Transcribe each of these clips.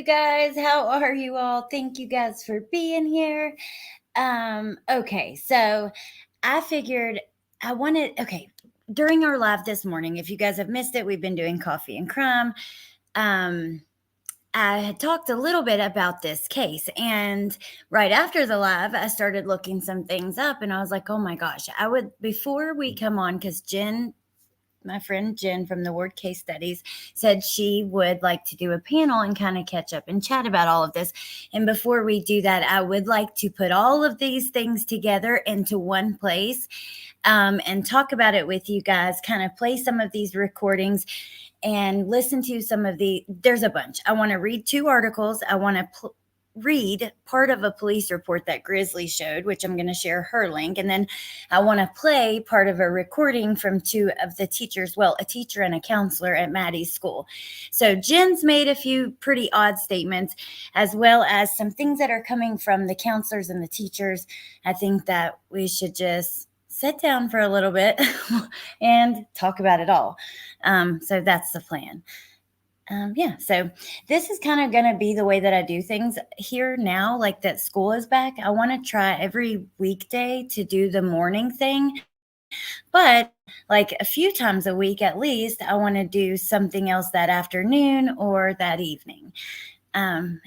guys. How are you all? Thank you guys for being here. Okay, so I figured during our live this morning, if you guys have missed it, we've been doing coffee and crime. I had talked a little bit about this case, and right after the live, I started looking some things up, and I was like, oh my gosh, before we come on, because Jenn, my friend Jenn from the Ward Case Studies, said she would like to do a panel and kind of catch up and chat about all of this. And before we do that, I would like to put all of these things together into one place and talk about it with you guys, kind of play some of these recordings and listen to there's a bunch. I want to read 2 articles. I want to read part of a police report that Grizzly showed, which I'm going to share her link. And then I want to play part of a recording from 2 of the teachers, a teacher and a counselor at Maddie's school. So Jenn's made a few pretty odd statements, as well as some things that are coming from the counselors and the teachers. I think that we should just sit down for a little bit and talk about it all. So that's the plan. So this is kind of going to be the way that I do things here now, like that school is back. I want to try every weekday to do the morning thing, but like a few times a week at least, I want to do something else that afternoon or that evening, and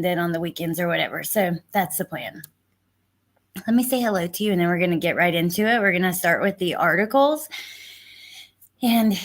then on the weekends or whatever. So that's the plan. Let me say hello to you, and then we're going to get right into it. We're going to start with the articles. And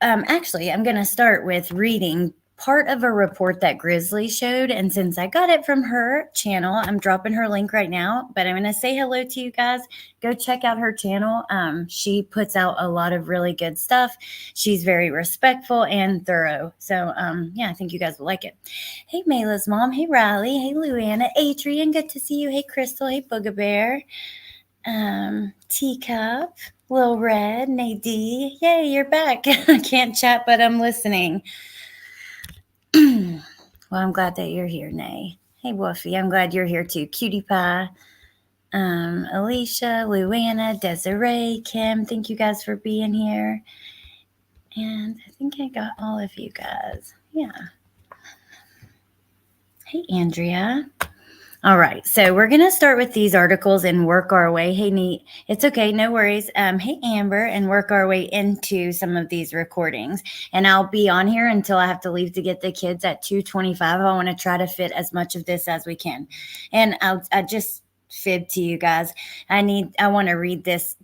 actually, I'm going to start with reading part of a report that Grizzly showed. And since I got it from her channel, I'm dropping her link right now. But I'm going to say hello to you guys. Go check out her channel. She puts out a lot of really good stuff. She's very respectful and thorough. So, I think you guys will like it. Hey, Mayla's mom. Hey, Riley. Hey, Luanna. Adrian, good to see you. Hey, Crystal. Hey, Booga Bear. Teacup. Lil Red, Nadie, yay, you're back. I can't chat, but I'm listening. Well, I'm glad that you're here, Nay. Hey, Woofy, I'm glad you're here too. Cutie Pie, Alicia, Luanna, Desiree, Kim, thank you guys for being here. And I think I got all of you guys. Yeah. Hey, Andrea. All right, so we're going to start with these articles and work our way. Hey, Neat, it's okay, no worries. Hey, Amber, and work our way into some of these recordings. And I'll be on here until I have to leave to get the kids at 2:25. I want to try to fit as much of this as we can. And I just fib to you guys. I want to read this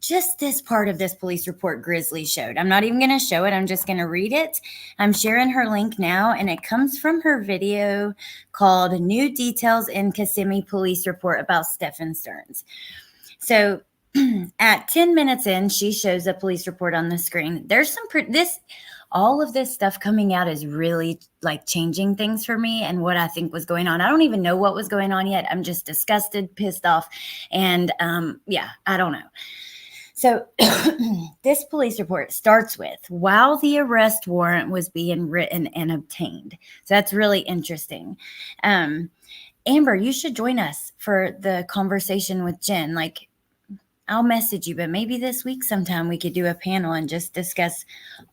part of this police report Grizzly showed. I'm not even going to show it. I'm just going to read it. I'm sharing her link now, and it comes from her video called New Details in Kissimmee Police Report about Stephan Stearns. So at 10 minutes in, she shows a police report on the screen. There's all of this stuff coming out is really like changing things for me and what I think was going on. I don't even know what was going on yet. I'm just disgusted, pissed off, and I don't know. So this police report starts with, while the arrest warrant was being written and obtained. So that's really interesting. Amber, you should join us for the conversation with Jenn. Like, I'll message you, but maybe this week sometime we could do a panel and just discuss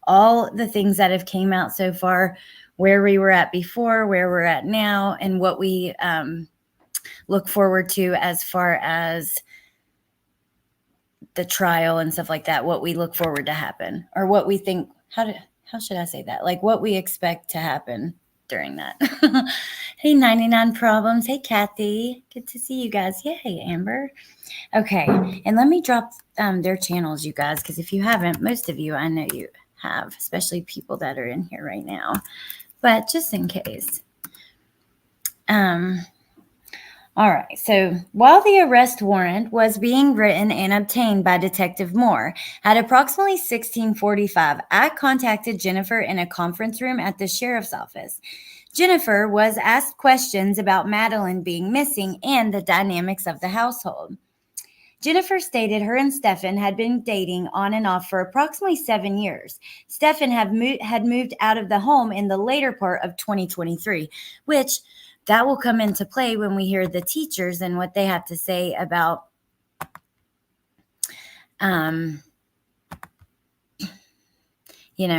all the things that have came out so far, where we were at before, where we're at now, and what we look forward to as far as the trial and stuff like that, what we look forward to happen, or what we think, how should I say that? Like what we expect to happen during that. Hey, 99 Problems. Hey, Kathy. Good to see you guys. Yay, Amber. Okay, and let me drop their channels, you guys, because if you haven't, most of you, I know you have, especially people that are in here right now, but just in case. All right, so while the arrest warrant was being written and obtained by Detective Moore, at approximately 16:45, I contacted Jennifer in a conference room at the sheriff's office. Jennifer was asked questions about Madeline being missing and the dynamics of the household. Jennifer stated her and Stephan had been dating on and off for approximately 7 years. Stephan had moved out of the home in the later part of 2023, which that will come into play when we hear the teachers and what they have to say about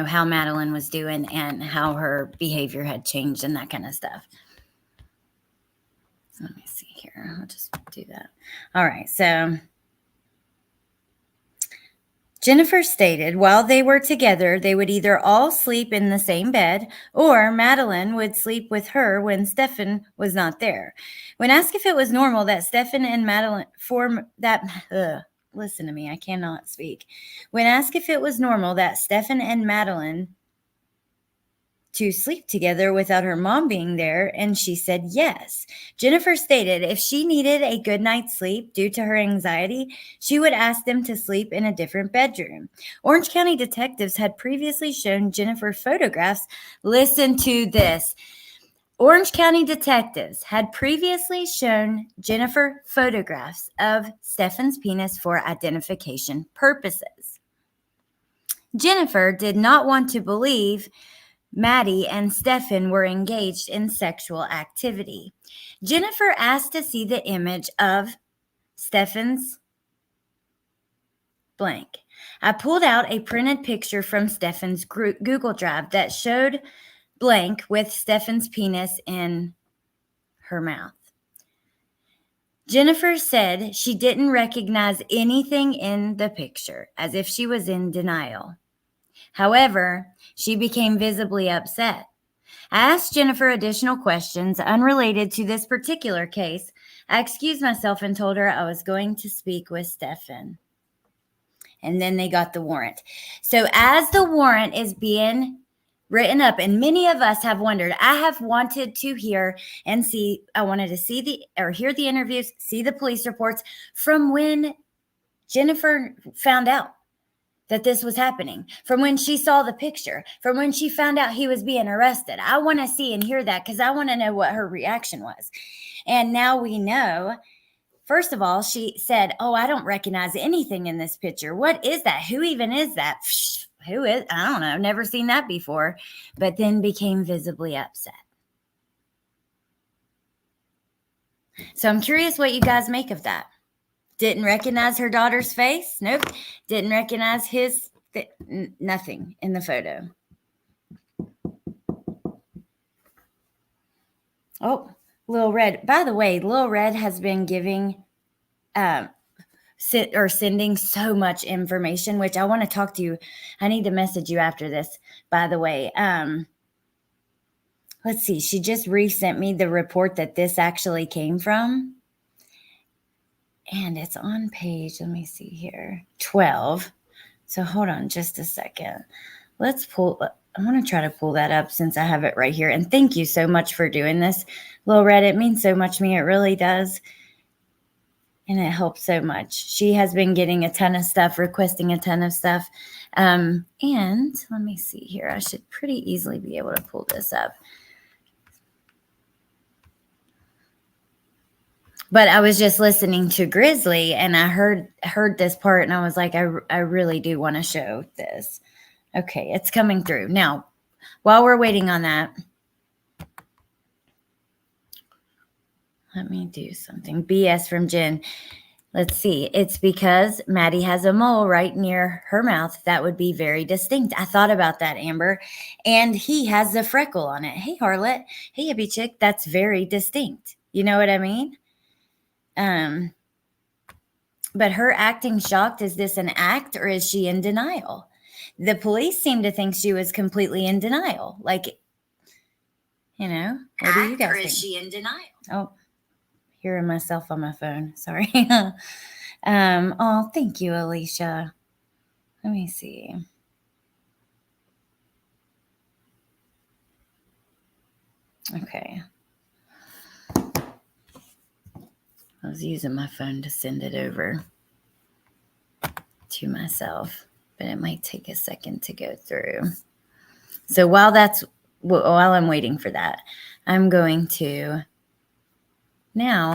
how Madeline was doing and how her behavior had changed and that kind of stuff. Let me see here. I'll just do that. All right. So Jennifer stated while they were together, they would either all sleep in the same bed or Madeline would sleep with her when Stephan was not there. When asked if it was normal that Stephan and Madeline listen to me, I cannot speak. When asked if it was normal that Stephan and Madeline to sleep together without her mom being there, and she said yes. Jennifer stated if she needed a good night's sleep due to her anxiety, she would ask them to sleep in a different bedroom. Orange County detectives had previously shown Jennifer photographs. Listen to this. Orange County detectives had previously shown Jennifer photographs of Stephan's penis for identification purposes. Jennifer did not want to believe Maddie and Stephan were engaged in sexual activity. Jennifer asked to see the image of Stephan's blank. I pulled out a printed picture from Stephan's Google Drive that showed blank with Stephan's penis in her mouth. Jennifer said she didn't recognize anything in the picture, as if she was in denial. However, she became visibly upset. I asked Jennifer additional questions unrelated to this particular case. I excused myself and told her I was going to speak with Stephan. And then they got the warrant. So as the warrant is being written up, and many of us have wondered, I have wanted to hear and see, I wanted to see hear the interviews, see the police reports from when Jennifer found out that this was happening, from when she saw the picture, from when she found out he was being arrested. I want to see and hear that because I want to know what her reaction was. And now we know. First of all, she said, oh, I don't recognize anything in this picture. What is that? Who even is that? Who is? I don't know. Never seen that before. But then became visibly upset. So I'm curious what you guys make of that. Didn't recognize her daughter's face. Nope. Didn't recognize his, nothing in the photo. Oh, Lil Red. By the way, Lil Red has been giving, sending so much information, which I want to talk to you. I need to message you after this, by the way. Let's see. She just resent me the report that this actually came from. And it's on page, let me see here, 12. So hold on just a second. Let's pull, I want to try to pull that up since I have it right here. And thank you so much for doing this, Lil Red. It means so much to me. It really does. And it helps so much. She has been getting a ton of stuff, requesting a ton of stuff. And let me see here. I should pretty easily be able to pull this up. But I was just listening to Grizzly and I heard this part and I was like, I really do want to show this. Okay, it's coming through. Now, while we're waiting on that, let me do something. BS from Jenn. Let's see. It's because Maddie has a mole right near her mouth. That would be very distinct. I thought about that, Amber. And he has a freckle on it. Hey, Harlot. Hey, hippie chick. That's very distinct. You know what I mean? But her acting shocked, is this an act or is she in denial? The police seem to think she was completely in denial. Like, you know, what do you guys think? Or is she in denial? Oh, hearing myself on my phone. Sorry. Oh, thank you, Alicia. Let me see. Okay. I was using my phone to send it over to myself, but it might take a second to go through. So while I'm waiting for that, I'm going to now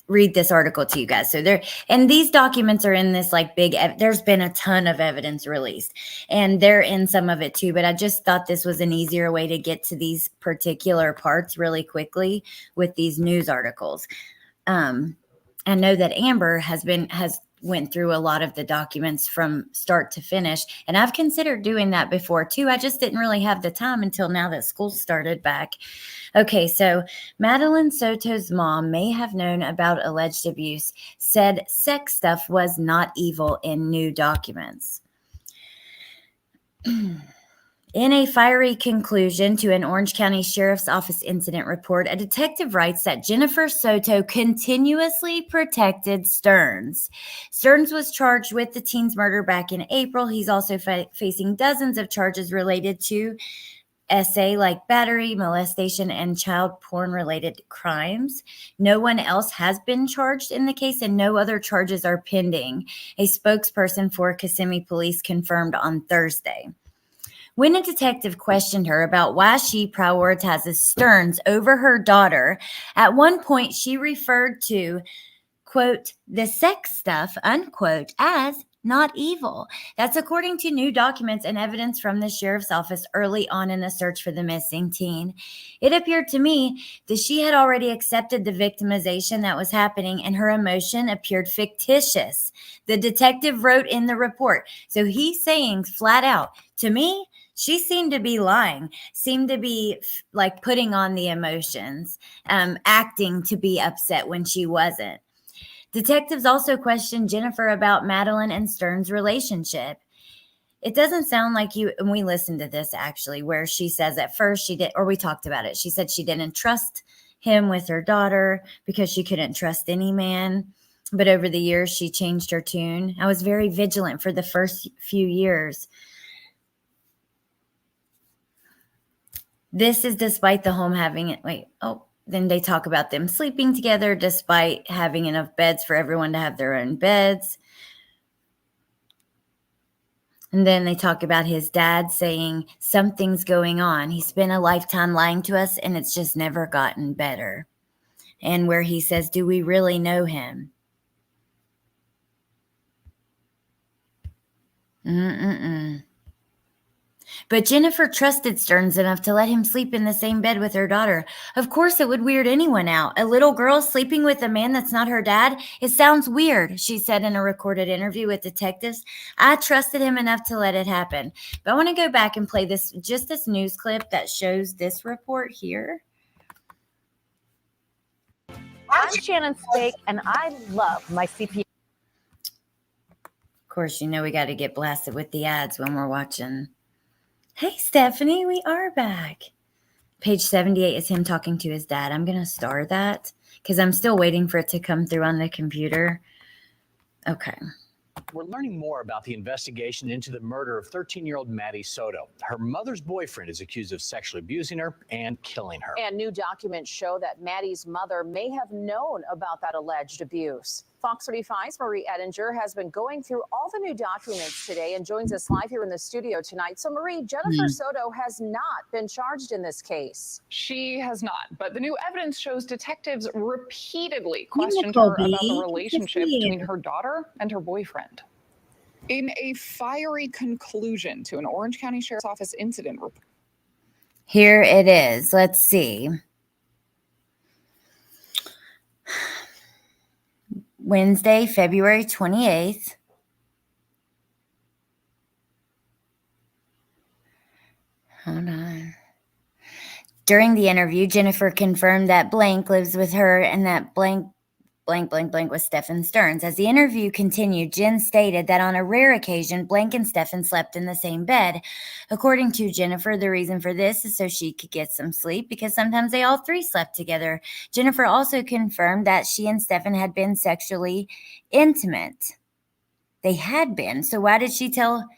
read this article to you guys. So and these documents are in this like big, there's been a ton of evidence released and they're in some of it too, but I just thought this was an easier way to get to these particular parts really quickly with these news articles. I know that Amber has went through a lot of the documents from start to finish. And I've considered doing that before too. I just didn't really have the time until now that school started back. Okay, so Madeline Soto's mom may have known about alleged abuse, said sex stuff was not evil in new documents. In a fiery conclusion to an Orange County Sheriff's Office incident report, a detective writes that Jennifer Soto continuously protected Stearns. Stearns was charged with the teen's murder back in April. He's also facing dozens of charges related to SA, like battery, molestation, and child porn-related crimes. No one else has been charged in the case, and no other charges are pending, a spokesperson for Kissimmee Police confirmed on Thursday. When a detective questioned her about why she prioritizes Stearns over her daughter, at one point she referred to, quote, the sex stuff, unquote, as not evil. That's according to new documents and evidence from the sheriff's office early on in the search for the missing teen. It appeared to me that she had already accepted the victimization that was happening, and her emotion appeared fictitious. The detective wrote in the report. So he's saying flat out, to me, she seemed to be lying, seemed to be like putting on the emotions, acting to be upset when she wasn't. Detectives also questioned Jennifer about Madeline and Stearns' relationship. It doesn't sound like you, and we listened to this actually, where she says at first she did, or we talked about it. She said she didn't trust him with her daughter because she couldn't trust any man. But over the years, she changed her tune. I was very vigilant for the first few years. This is despite the home having it. Then they talk about them sleeping together despite having enough beds for everyone to have their own beds. And then they talk about his dad saying something's going on. He spent a lifetime lying to us, and it's just never gotten better. And where he says, do we really know him? But Jennifer trusted Stearns enough to let him sleep in the same bed with her daughter. Of course, it would weird anyone out. A little girl sleeping with a man that's not her dad? It sounds weird, she said in a recorded interview with detectives. I trusted him enough to let it happen. But I want to go back and play this news clip that shows this report here. I'm Shannon Spake, and I love my CPA. Of course, we got to get blasted with the ads when we're watching. Hey, Stephanie, we are back. Page 78 is him talking to his dad. I'm going to star that because I'm still waiting for it to come through on the computer. Okay. We're learning more about the investigation into the murder of 13-year-old Maddie Soto. Her mother's boyfriend is accused of sexually abusing her and killing her. And new documents show that Maddie's mother may have known about that alleged abuse. Fox 35's Marie Ettinger has been going through all the new documents today and joins us live here in the studio tonight. So, Marie, Jennifer Soto has not been charged in this case. She has not, but the new evidence shows detectives repeatedly questioned her about the relationship between her daughter and her boyfriend. In a fiery conclusion to an Orange County Sheriff's Office incident report. Here it is. Let's see. Wednesday, February 28th. Hold on. During the interview, Jennifer confirmed that blank lives with her and that blank was Stephan Stearns. As the interview continued, Jenn stated that on a rare occasion, blank and Stephan slept in the same bed. According to Jennifer, the reason for this is so she could get some sleep because sometimes they all three slept together. Jennifer also confirmed that she and Stephan had been sexually intimate. They had been. So why did she tell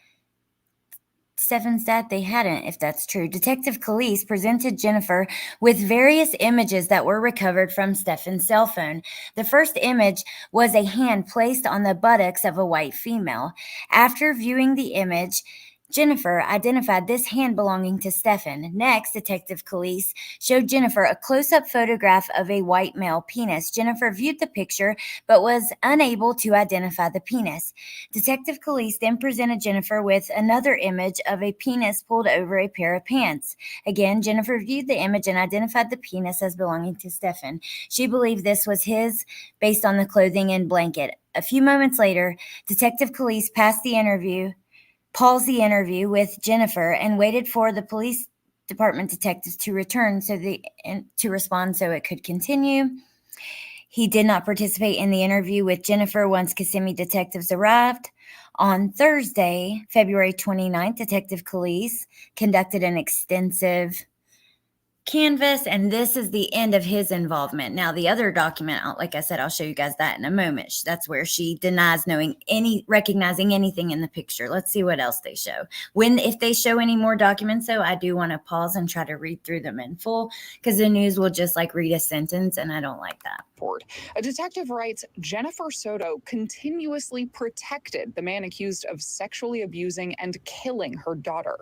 Stephan's dad they hadn't, if that's true? Detective Calise presented Jennifer with various images that were recovered from Stephan's cell phone. The first image was a hand placed on the buttocks of a white female. After viewing the image, Jennifer identified this hand belonging to Stephan. Next, Detective Calise showed Jennifer a close-up photograph of a white male penis. Jennifer viewed the picture but was unable to identify the penis. Detective Calise then presented Jennifer with another image of a penis pulled over a pair of pants. Again, Jennifer viewed the image and identified the penis as belonging to Stephan. She believed this was his based on the clothing and blanket. A few moments later, Detective Police paused the interview with Jennifer and waited for the police department detectives to return to respond so it could continue. He did not participate in the interview with Jennifer once Kissimmee detectives arrived. On Thursday, February 29th, Detective Police conducted an extensive canvas, and this is the end of his involvement. Now, the other document, like I said, I'll show you guys that in a moment. That's where she denies recognizing anything in the picture. Let's see what else they show. If they show any more documents, though, I do want to pause and try to read through them in full, because the news will just like read a sentence, and I don't like that. A detective writes, Jennifer Soto continuously protected the man accused of sexually abusing and killing her daughter.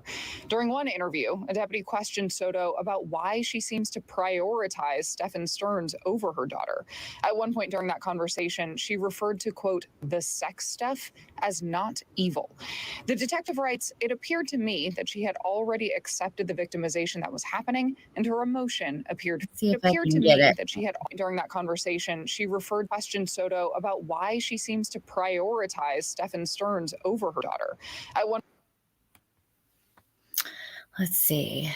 During one interview, a deputy questioned Soto about why she seems to prioritize Stephan Stearns over her daughter. At one point during that conversation, she referred to, quote, the sex stuff as not evil. The detective writes, it appeared to me that she had already accepted the victimization that was happening, and her emotion appeared. See if I can get it. That she had, during that conversation, she questioned Soto about why she seems to prioritize Stephan Stearns over her daughter. Let's see.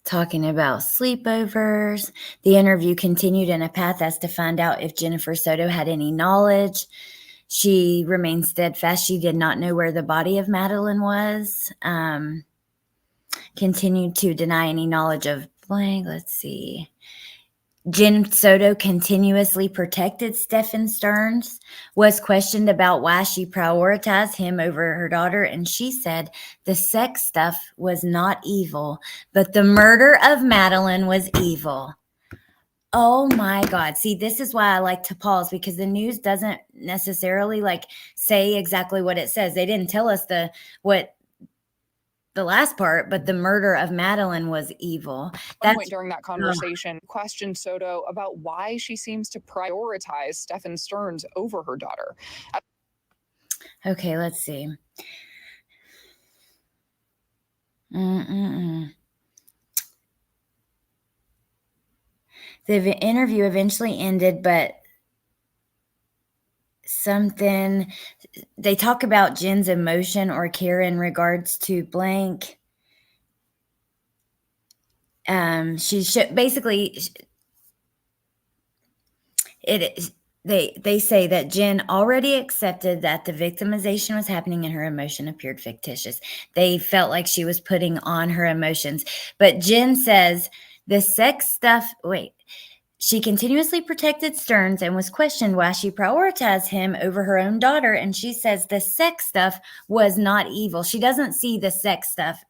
Talking about sleepovers. The interview continued in a path as to find out if Jennifer Soto had any knowledge. She remained steadfast. She did not know where the body of Madeline was. Continued to deny any knowledge of blank. Let's see. Jenn Soto continuously protected Stephan Stearns, was questioned about why she prioritized him over her daughter, and she said the sex stuff was not evil, but the murder of Madeline was evil. Oh my God. See, this is why I like to pause, because the news doesn't necessarily like say exactly what it says. They didn't tell us the last part, but the murder of Madeline was evil. One point during that conversation, questioned Soto about why she seems to prioritize Stephan Stearns over her daughter. Okay, let's see. The interview eventually ended, but they talk about Jenn's emotion or care in regards to blank. She should basically, they say that Jenn already accepted that the victimization was happening and her emotion appeared fictitious. They felt like she was putting on her emotions. But Jenn says the sex stuff, she continuously protected Stearns and was questioned why she prioritized him over her own daughter. And she says the sex stuff was not evil. She doesn't see the sex stuff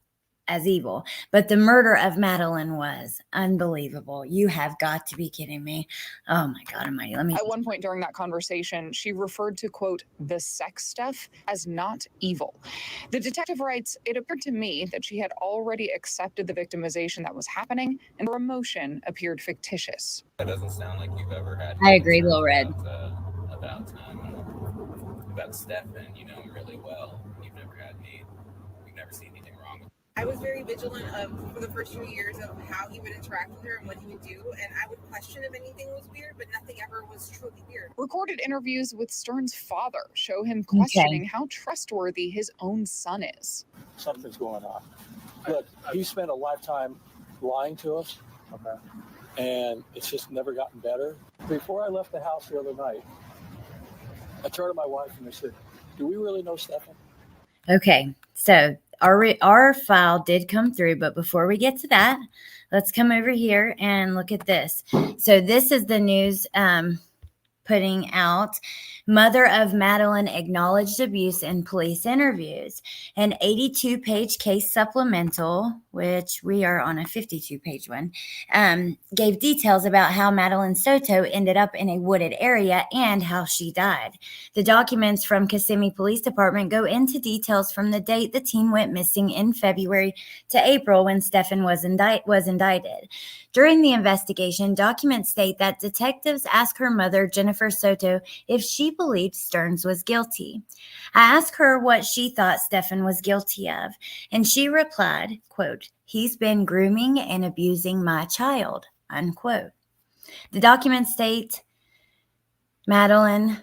as evil, but the murder of Madeline was. Unbelievable. You have got to be kidding me. Oh my God almighty. At one point during that conversation, she referred to, quote, the sex stuff as not evil. The detective writes, it appeared to me that she had already accepted the victimization that was happening, and her emotion appeared fictitious. That doesn't sound like you've ever had. I agree, Lil Red. About Stephan, you know him really well. You've never had any. You've never seen anything wrong with him. I was very vigilant for the first few years of how he would interact with her and what he would do, and I would question if anything was weird, but nothing ever was truly weird. Recorded interviews with Stearns' father show him questioning how trustworthy his own son is. Something's going on. Look, he spent a lifetime lying to us, and it's just never gotten better. Before I left the house the other night, I turned to my wife and I said, do we really know Stephan? Okay, so our file did come through, but before we get to that, let's come over here and look at this. So this is the news putting out. Mother of Madeline acknowledged abuse in police interviews. An 82-page case supplemental, which we are on a 52-page one, gave details about how Madeline Soto ended up in a wooded area and how she died. The documents from Kissimmee Police Department go into details from the date the teen went missing in February to April when Stephan was indicted. During the investigation, documents state that detectives asked her mother, Jennifer Soto, if she believed Stearns was guilty. I asked her what she thought Stephan was guilty of, and she replied, quote, he's been grooming and abusing my child, unquote. The documents state Madeline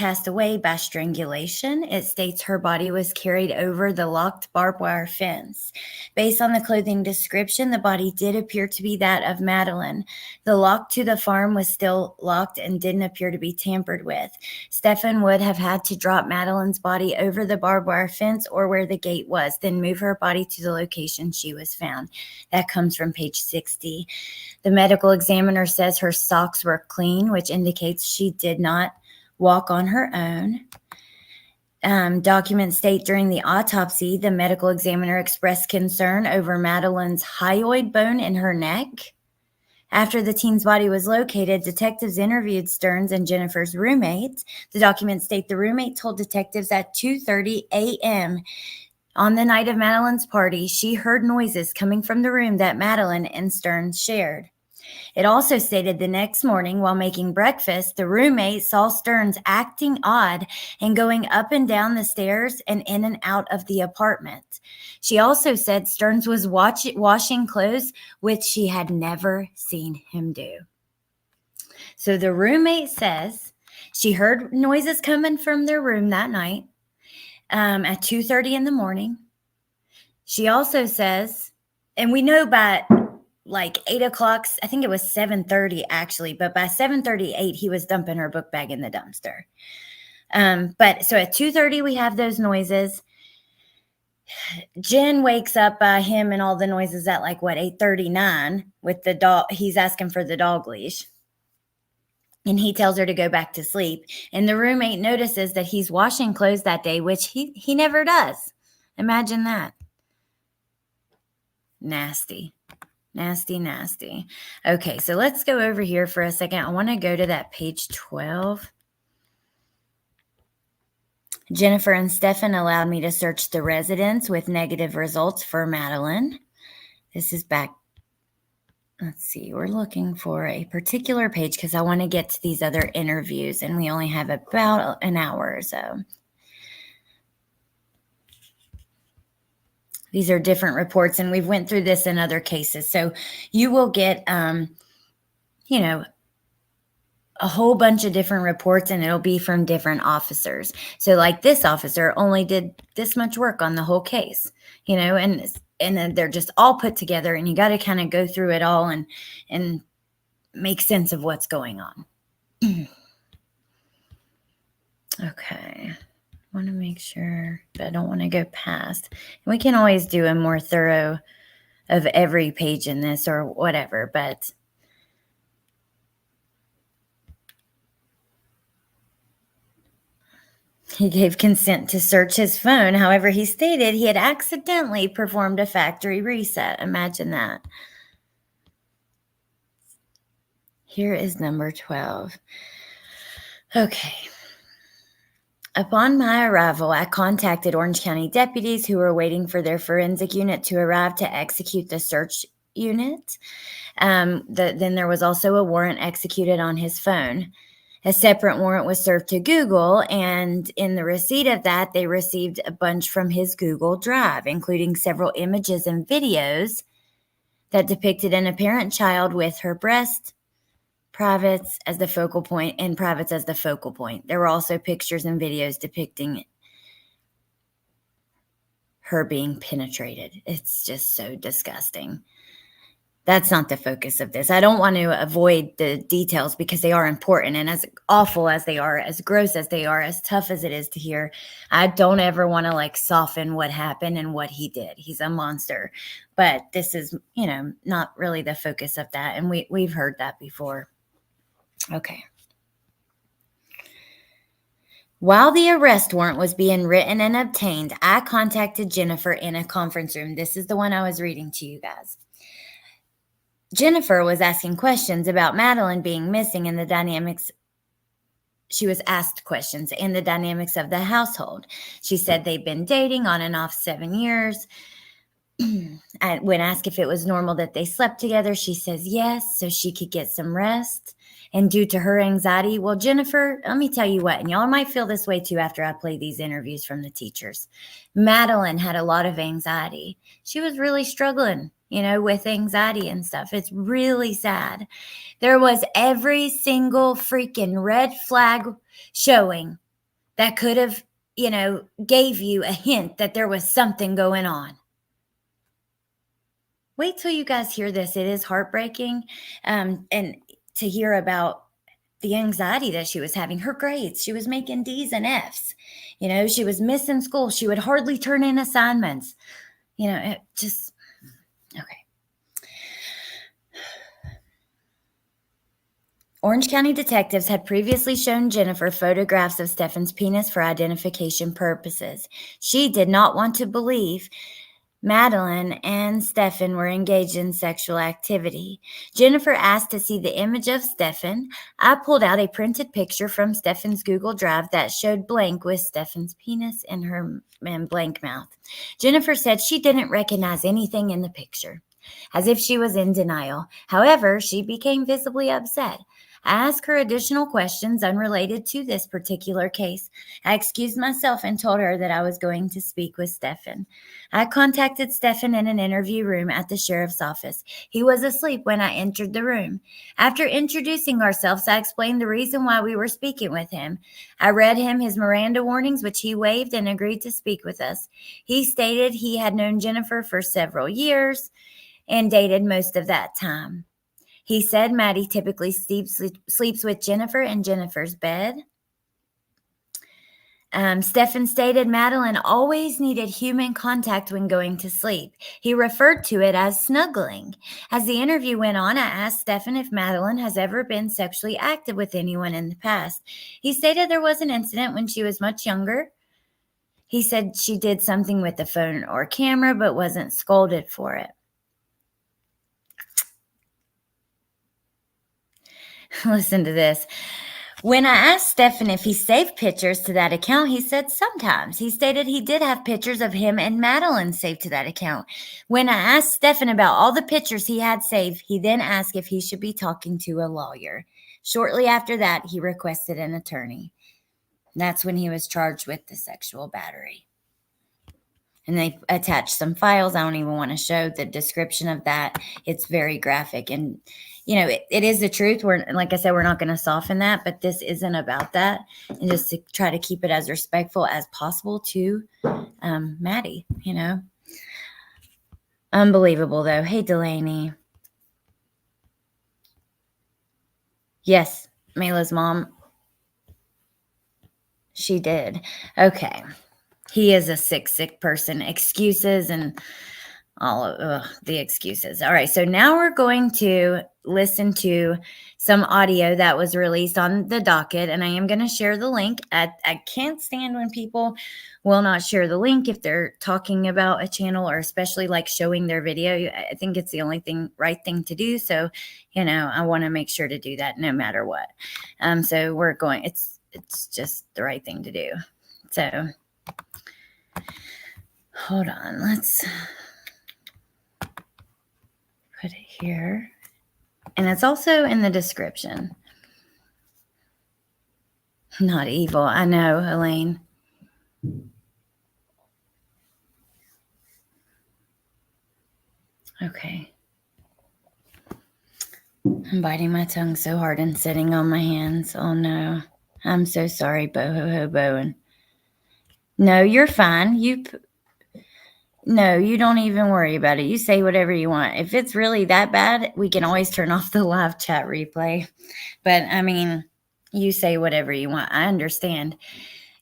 passed away by strangulation. It states her body was carried over the locked barbed wire fence. Based on the clothing description, the body did appear to be that of Madeline. The lock to the farm was still locked and didn't appear to be tampered with. Stephan would have had to drop Madeline's body over the barbed wire fence or where the gate was, then move her body to the location she was found. That comes from page 60. The medical examiner says her socks were clean, which indicates she did not walk on her own. Documents state during the autopsy, the medical examiner expressed concern over Madeline's hyoid bone in her neck. After the teen's body was located, detectives interviewed Stearns and Jennifer's roommate. The documents state the roommate told detectives at 2:30 a.m. on the night of Madeline's party, she heard noises coming from the room that Madeline and Stearns shared. It also stated the next morning while making breakfast, the roommate saw Stearns acting odd and going up and down the stairs and in and out of the apartment. She also said Stearns was washing clothes, which she had never seen him do. So the roommate says she heard noises coming from their room that night at 2:30 in the morning. She also says, and we know by like 8 o'clock, I think it was 7:30 actually, but by 7:38, he was dumping her book bag in the dumpster. But so at 2:30, we have those noises. Jenn wakes up by him and all the noises at like 8:39 with the dog. He's asking for the dog leash. And he tells her to go back to sleep. And the roommate notices that he's washing clothes that day, which he never does. Imagine that. Nasty. Nasty, nasty. Okay, so let's go over here for a second. I want to go to that page 12. Jennifer and Stephan allowed me to search the residence with negative results for Madeline. This is back. Let's see. We're looking for a particular page because I want to get to these other interviews, and we only have about an hour or so. These are different reports, and we've went through this in other cases. So you will get, a whole bunch of different reports, and it'll be from different officers. So like this officer only did this much work on the whole case, and then they're just all put together, and you got to kind of go through it all and make sense of what's going on. Okay. I want to make sure, but I don't want to go past. We can always do a more thorough of every page in this or whatever, but he gave consent to search his phone. However, he stated he had accidentally performed a factory reset. Imagine that. Here is number 12. Okay. Upon my arrival, I contacted Orange County deputies who were waiting for their forensic unit to arrive to execute the search unit. Then there was also a warrant executed on his phone. A separate warrant was served to Google, and in the receipt of that, they received a bunch from his Google Drive, including several images and videos that depicted an apparent child with her breast, privates as the focal point, and privates as the focal point. There were also pictures and videos depicting her being penetrated. It's just so disgusting. That's not the focus of this. I don't want to avoid the details because they are important, and as awful as they are, as gross as they are, as tough as it is to hear, I don't ever want to soften what happened and what he did. He's a monster, but this is, not really the focus of that. And we've heard that before. Okay. While the arrest warrant was being written and obtained, I contacted Jennifer in a conference room. This is the one I was reading to you guys. Jennifer was asking questions about Madeline being missing and the dynamics. She was asked questions in the dynamics of the household. She said they've been dating on and off 7 years. And when asked if it was normal that they slept together, she says yes, so she could get some rest. And due to her anxiety, well, Jennifer, let me tell you what, and y'all might feel this way too after I play these interviews from the teachers. Madeline had a lot of anxiety. She was really struggling, with anxiety and stuff. It's really sad. There was every single freaking red flag showing that could have, gave you a hint that there was something going on. Wait till you guys hear this. It is heartbreaking. And to hear about the anxiety that she was having, her grades, she was making D's and F's. She was missing school. She would hardly turn in assignments. It just, okay. Orange County detectives had previously shown Jennifer photographs of Stephan's penis for identification purposes. She did not want to believe Madeline and Stephan were engaged in sexual activity. Jennifer asked to see the image of Stephan. I pulled out a printed picture from Stephan's Google Drive that showed blank with Stephan's penis and blank mouth. Jennifer said she didn't recognize anything in the picture, as if she was in denial. However, she became visibly upset. I asked her additional questions unrelated to this particular case. I excused myself and told her that I was going to speak with Stephan. I contacted Stephan in an interview room at the sheriff's office. He was asleep when I entered the room. After introducing ourselves, I explained the reason why we were speaking with him. I read him his Miranda warnings, which he waived and agreed to speak with us. He stated he had known Jennifer for several years and dated most of that time. He said Maddie typically sleeps with Jennifer in Jennifer's bed. Stephan stated Madeline always needed human contact when going to sleep. He referred to it as snuggling. As the interview went on, I asked Stephan if Madeline has ever been sexually active with anyone in the past. He stated there was an incident when she was much younger. He said she did something with the phone or camera, but wasn't scolded for it. Listen to this. When I asked Stephan if he saved pictures to that account, he said sometimes. He stated he did have pictures of him and Madeline saved to that account. When I asked Stephan about all the pictures he had saved, he then asked if he should be talking to a lawyer. Shortly after that, he requested an attorney. That's when he was charged with the sexual battery. And they attached some files. I don't even want to show the description of that. It's very graphic. And, it is the truth. Like I said, we're not going to soften that, but this isn't about that. And just to try to keep it as respectful as possible to Maddie, Unbelievable, though. Hey, Delaney. Yes, Mayla's mom. She did. Okay. He is a sick person. Excuses and all of the excuses. All right. So now we're going to listen to some audio that was released on the docket, and I am going to share the link. I can't stand when people will not share the link if they're talking about a channel, or especially like showing their video. I think it's the only right thing to do. So, I want to make sure to do that no matter what. So we're going, it's just the right thing to do. So hold on, let's put it here. And it's also in the description. Not evil. I know, Elaine. Okay. I'm biting my tongue so hard and sitting on my hands. Oh, no. I'm so sorry, Boho Bowen. No, you're fine. No, you don't even worry about it. You say whatever you want. If it's really that bad, we can always turn off the live chat replay. But, you say whatever you want. I understand.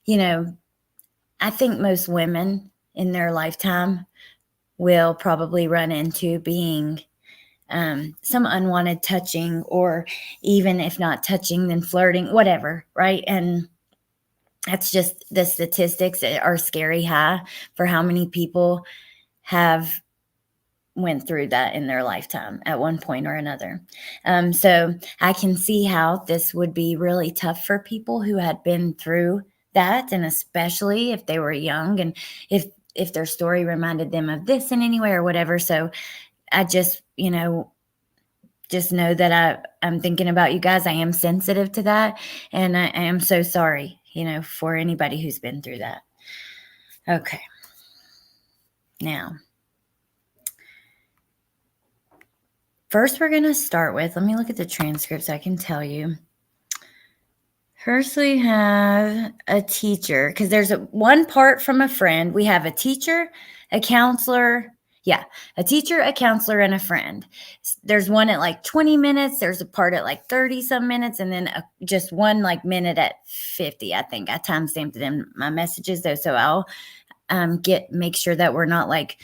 I think most women in their lifetime will probably run into being some unwanted touching, or even if not touching, then flirting, whatever, right? And that's just, the statistics are scary high for how many people have went through that in their lifetime at one point or another. So I can see how this would be really tough for people who had been through that, and especially if they were young, and if their story reminded them of this in any way or whatever. So I just, just know that I'm thinking about you guys. I am sensitive to that, and I am so sorry, for anybody who's been through that. Okay. Now, first we're going to start with, let me look at the transcript so I can tell you First, we have a teacher, because there's one part from a friend. We have a teacher, a counselor. Yeah, a teacher, a counselor, and a friend. There's one at like 20 minutes. There's a part at like 30 some minutes, and then just one like minute at 50. I think I timestamped it in my messages though, so I'll make sure that we're not like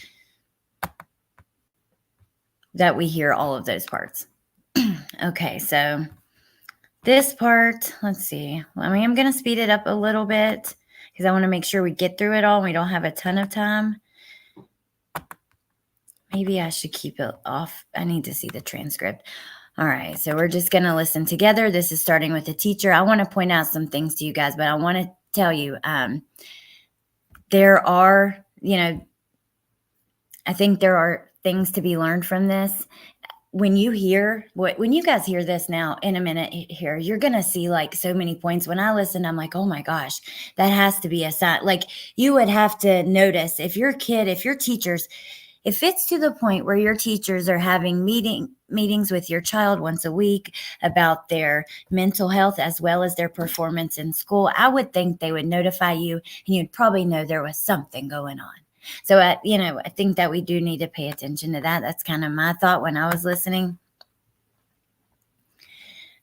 that. We hear all of those parts. Okay, so. This part, let's see. I mean, I'm going to speed it up a little bit because I want to make sure we get through it all and we don't have a ton of time. Maybe I should keep it off. I need to see the transcript. All right, so we're just going to listen together. This is starting with the teacher. I want to point out some things to you guys, but I want to tell you there are, I think there are things to be learned from this. When you guys hear this now in a minute here, you're going to see like so many points. When I listen, I'm like, oh my gosh, that has to be a sign. Like you would have to notice if your teachers, if it's to the point where your teachers are having meetings with your child once a week about their mental health as well as their performance in school, I would think they would notify you and you'd probably know there was something going on. So, I think that we do need to pay attention to that. That's kind of my thought when I was listening.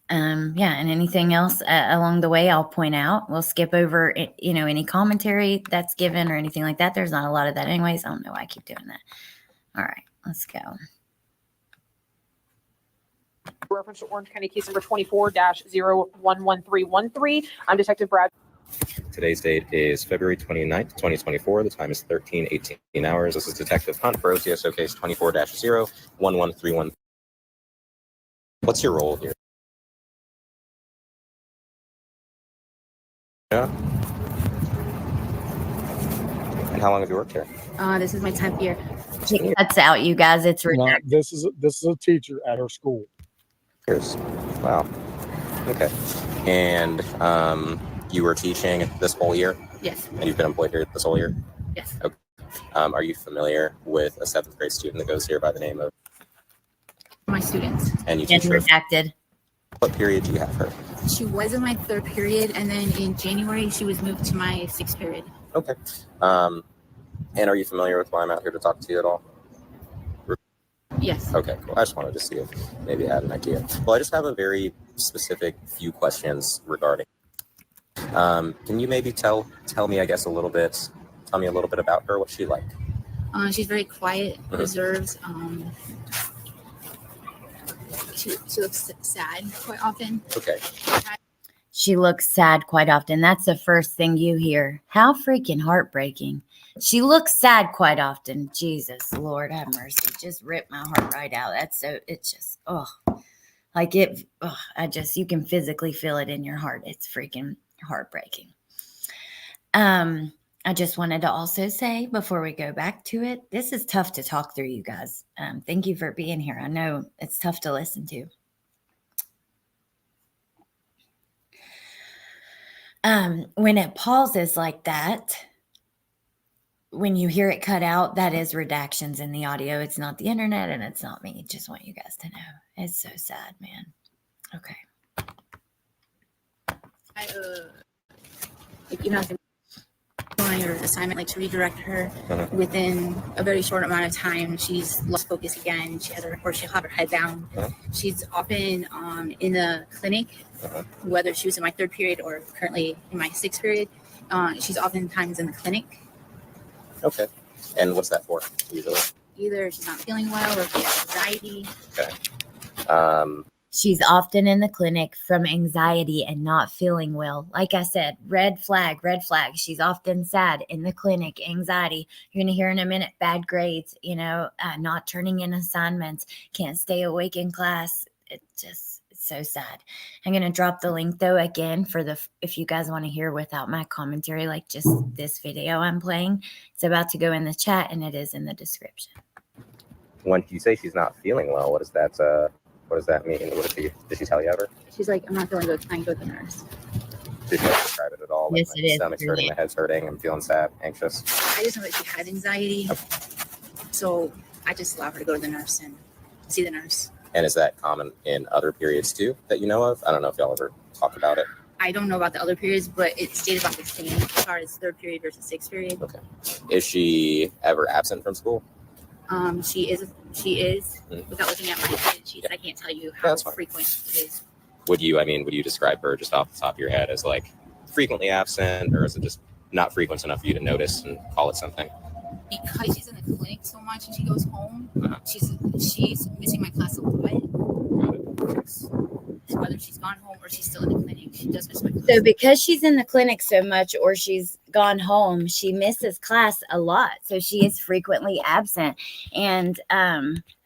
And anything else along the way, I'll point out. We'll skip over, any commentary that's given or anything like that. There's not a lot of that anyways. I don't know why I keep doing that. All right, let's go. Reference to Orange County case number 24-011313. I'm Detective Brad. Today's date is February 29th, 2024. The time is 13:18 hours. This is Detective Hunt for OCSO case 24-01131. What's your role here? Yeah. And how long have you worked here? This is my 10th year. It cuts out, you guys. It's no, this is a teacher at her school. Years. Wow. Okay. And you were teaching this whole year? Yes. And you've been employed here this whole year? Yes. Okay. Are you familiar with a 7th grade student that goes here by the name of? My students. And you teach her? Redacted. What period do you have her? She was in my 3rd period, and then in January she was moved to my 6th period. Okay. And are you familiar with why I'm out here to talk to you at all? Yes. Okay, cool. I just wanted to see if maybe you had an idea. Well, I just have a very specific few questions regarding. Can you maybe tell me, I guess, tell me a little bit about her, what she like? She's very quiet, reserved. She looks sad quite often. Okay. She looks sad quite often. That's the first thing you hear. How freaking heartbreaking. She looks sad quite often. Jesus, Lord have mercy. Just ripped my heart right out. It's just, you can physically feel it in your heart. It's freaking heartbreaking. I just wanted to also say before we go back to it, this is tough to talk through, you guys. Thank you for being here. I know it's tough to listen to. When it pauses like that, when you hear it cut out, that is redactions in the audio. It's not the internet and it's not me. Just want you guys to know. It's so sad, man. Okay. Your assignment, to redirect her within a very short amount of time. She's lost focus again. She'll have her head down. She's often in the clinic, whether she was in my 3rd period or currently in my 6th period. She's oftentimes in the clinic. Okay. And what's that for, usually? Either she's not feeling well or she has anxiety. Okay. She's often in the clinic from anxiety and not feeling well. Like I said, red flag. She's often sad in the clinic, anxiety. You're going to hear in a minute, bad grades, not turning in assignments, can't stay awake in class. It's so sad. I'm going to drop the link though, again, if you guys want to hear without my commentary, like just this video I'm playing. It's about to go in the chat and it is in the description. When you say she's not feeling well, what does that mean? Did she tell you ever? She's like, I'm not feeling good. I can go to the nurse. Did you describe it at all? Yes, like, it is. Stomach's hurting, my head's hurting, I'm feeling sad, anxious. I just know that she had anxiety. Okay. So I just allowed her to go to the nurse and see the nurse. And is that common in other periods too that you know of? I don't know if y'all ever talk about it. I don't know about the other periods, but it stayed about the same as far as third period versus sixth period. Okay. Is she ever absent from school? She is. Without looking at my kid, I can't tell you how frequent it is. Would you describe her just off the top of your head as like frequently absent, or is it just not frequent enough for you to notice and call it something? Because she's in the clinic so much and she goes home, she's missing my class a lot. So whether she's gone home or she's still in the clinic, she does miss my class. So because she's in the clinic so much or she's gone home, she misses class a lot. So she is frequently absent. And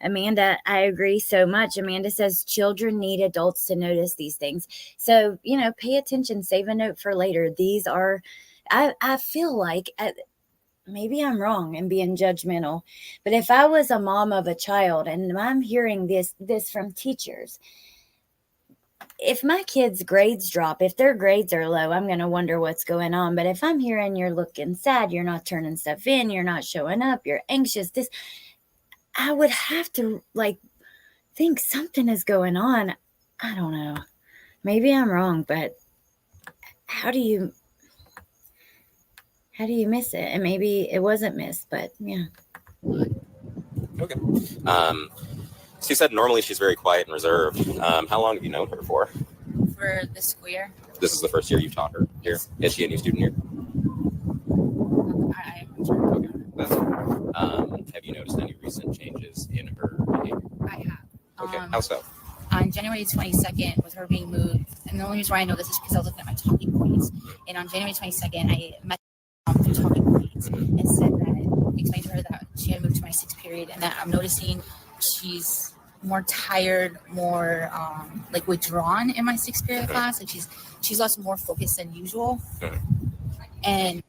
Amanda, I agree so much. Amanda says children need adults to notice these things. So, pay attention, save a note for later. These are, I feel like, maybe I'm wrong and being judgmental, but if I was a mom of a child and I'm hearing this from teachers, if my kids' grades drop, if their grades are low, I'm going to wonder what's going on. But if I'm hearing you're looking sad, you're not turning stuff in, you're not showing up, you're anxious, I would have to think something is going on. I don't know. Maybe I'm wrong, but how do you miss it? And maybe it wasn't missed, but yeah. Okay. So you said normally she's very quiet and reserved. How long have you known her for? For the school year. This is the first year you've taught her here. Is she a new student here? I am sure. Okay. Have you noticed any recent changes in her behavior? I have. Okay. How so? On January 22nd, with her being moved, and the only reason why I know this is because I was looking at my talking points. And on January 22nd, I met through talking points and explained to her that she had moved to my sixth period, and that I'm noticing she's more tired, more withdrawn in my sixth period class. Like she's lost more focus than usual. And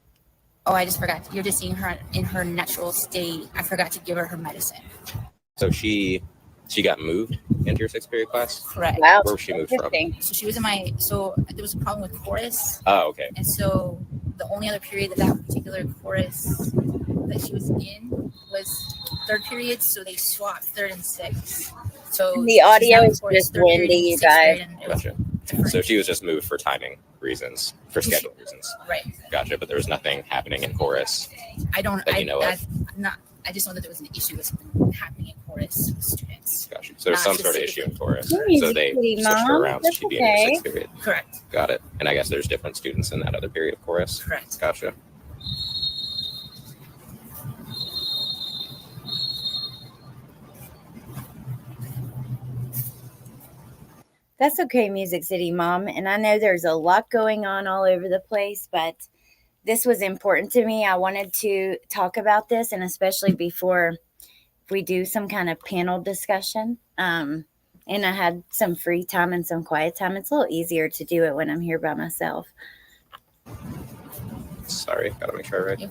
I just forgot. You're just seeing her in her natural state. I forgot to give her medicine. So she got moved into your sixth period class? Correct. Wow. Where was she moved from? So she was so there was a problem with chorus. Oh, okay. And so the only other period that particular chorus that she was in was third period, so they swapped third and sixth. So the audio is just windy, you guys. Gotcha. So she was just moved for timing reasons, for schedule reasons. Right. Gotcha. But there was nothing happening in chorus. I don't. That you know of. I just know that there was an issue with happening in chorus with students. Gotcha. So there's some sort of issue in chorus. You're So they easy, switched her Mom. around so That's she'd be in her okay. sixth period. Correct. Got it. And I guess there's different students in that other period of chorus. Correct. Gotcha. That's okay, Music City Mom. And I know there's a lot going on all over the place, but this was important to me. I wanted to talk about this, and especially before we do some kind of panel discussion. And I had some free time and some quiet time. It's a little easier to do it when I'm here by myself. Sorry, gotta make sure I read.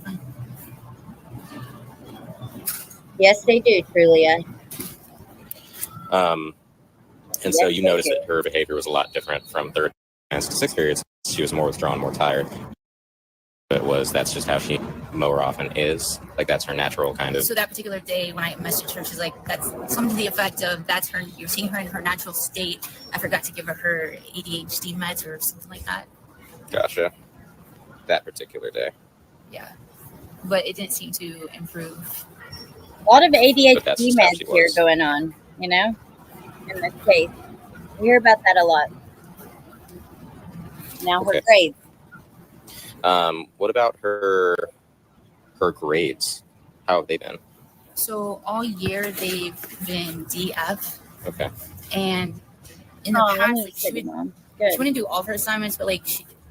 Yes, they do, Trulia. And so you noticed that her behavior was a lot different from third and sixth periods. She was more withdrawn, more tired. That's just how she more often is. Like that's her natural kind of. So that particular day when I messaged her, she's like, that's something to the effect of that's her, you're seeing her in her natural state. I forgot to give her ADHD meds or something like that. Gotcha. That particular day. Yeah. But it didn't seem to improve. A lot of ADHD meds here going on, in this case. We hear about that a lot. Now her grades. What about her grades? How have they been? So all year they've been DF. Okay. And in the past, she wouldn't do all of her assignments, but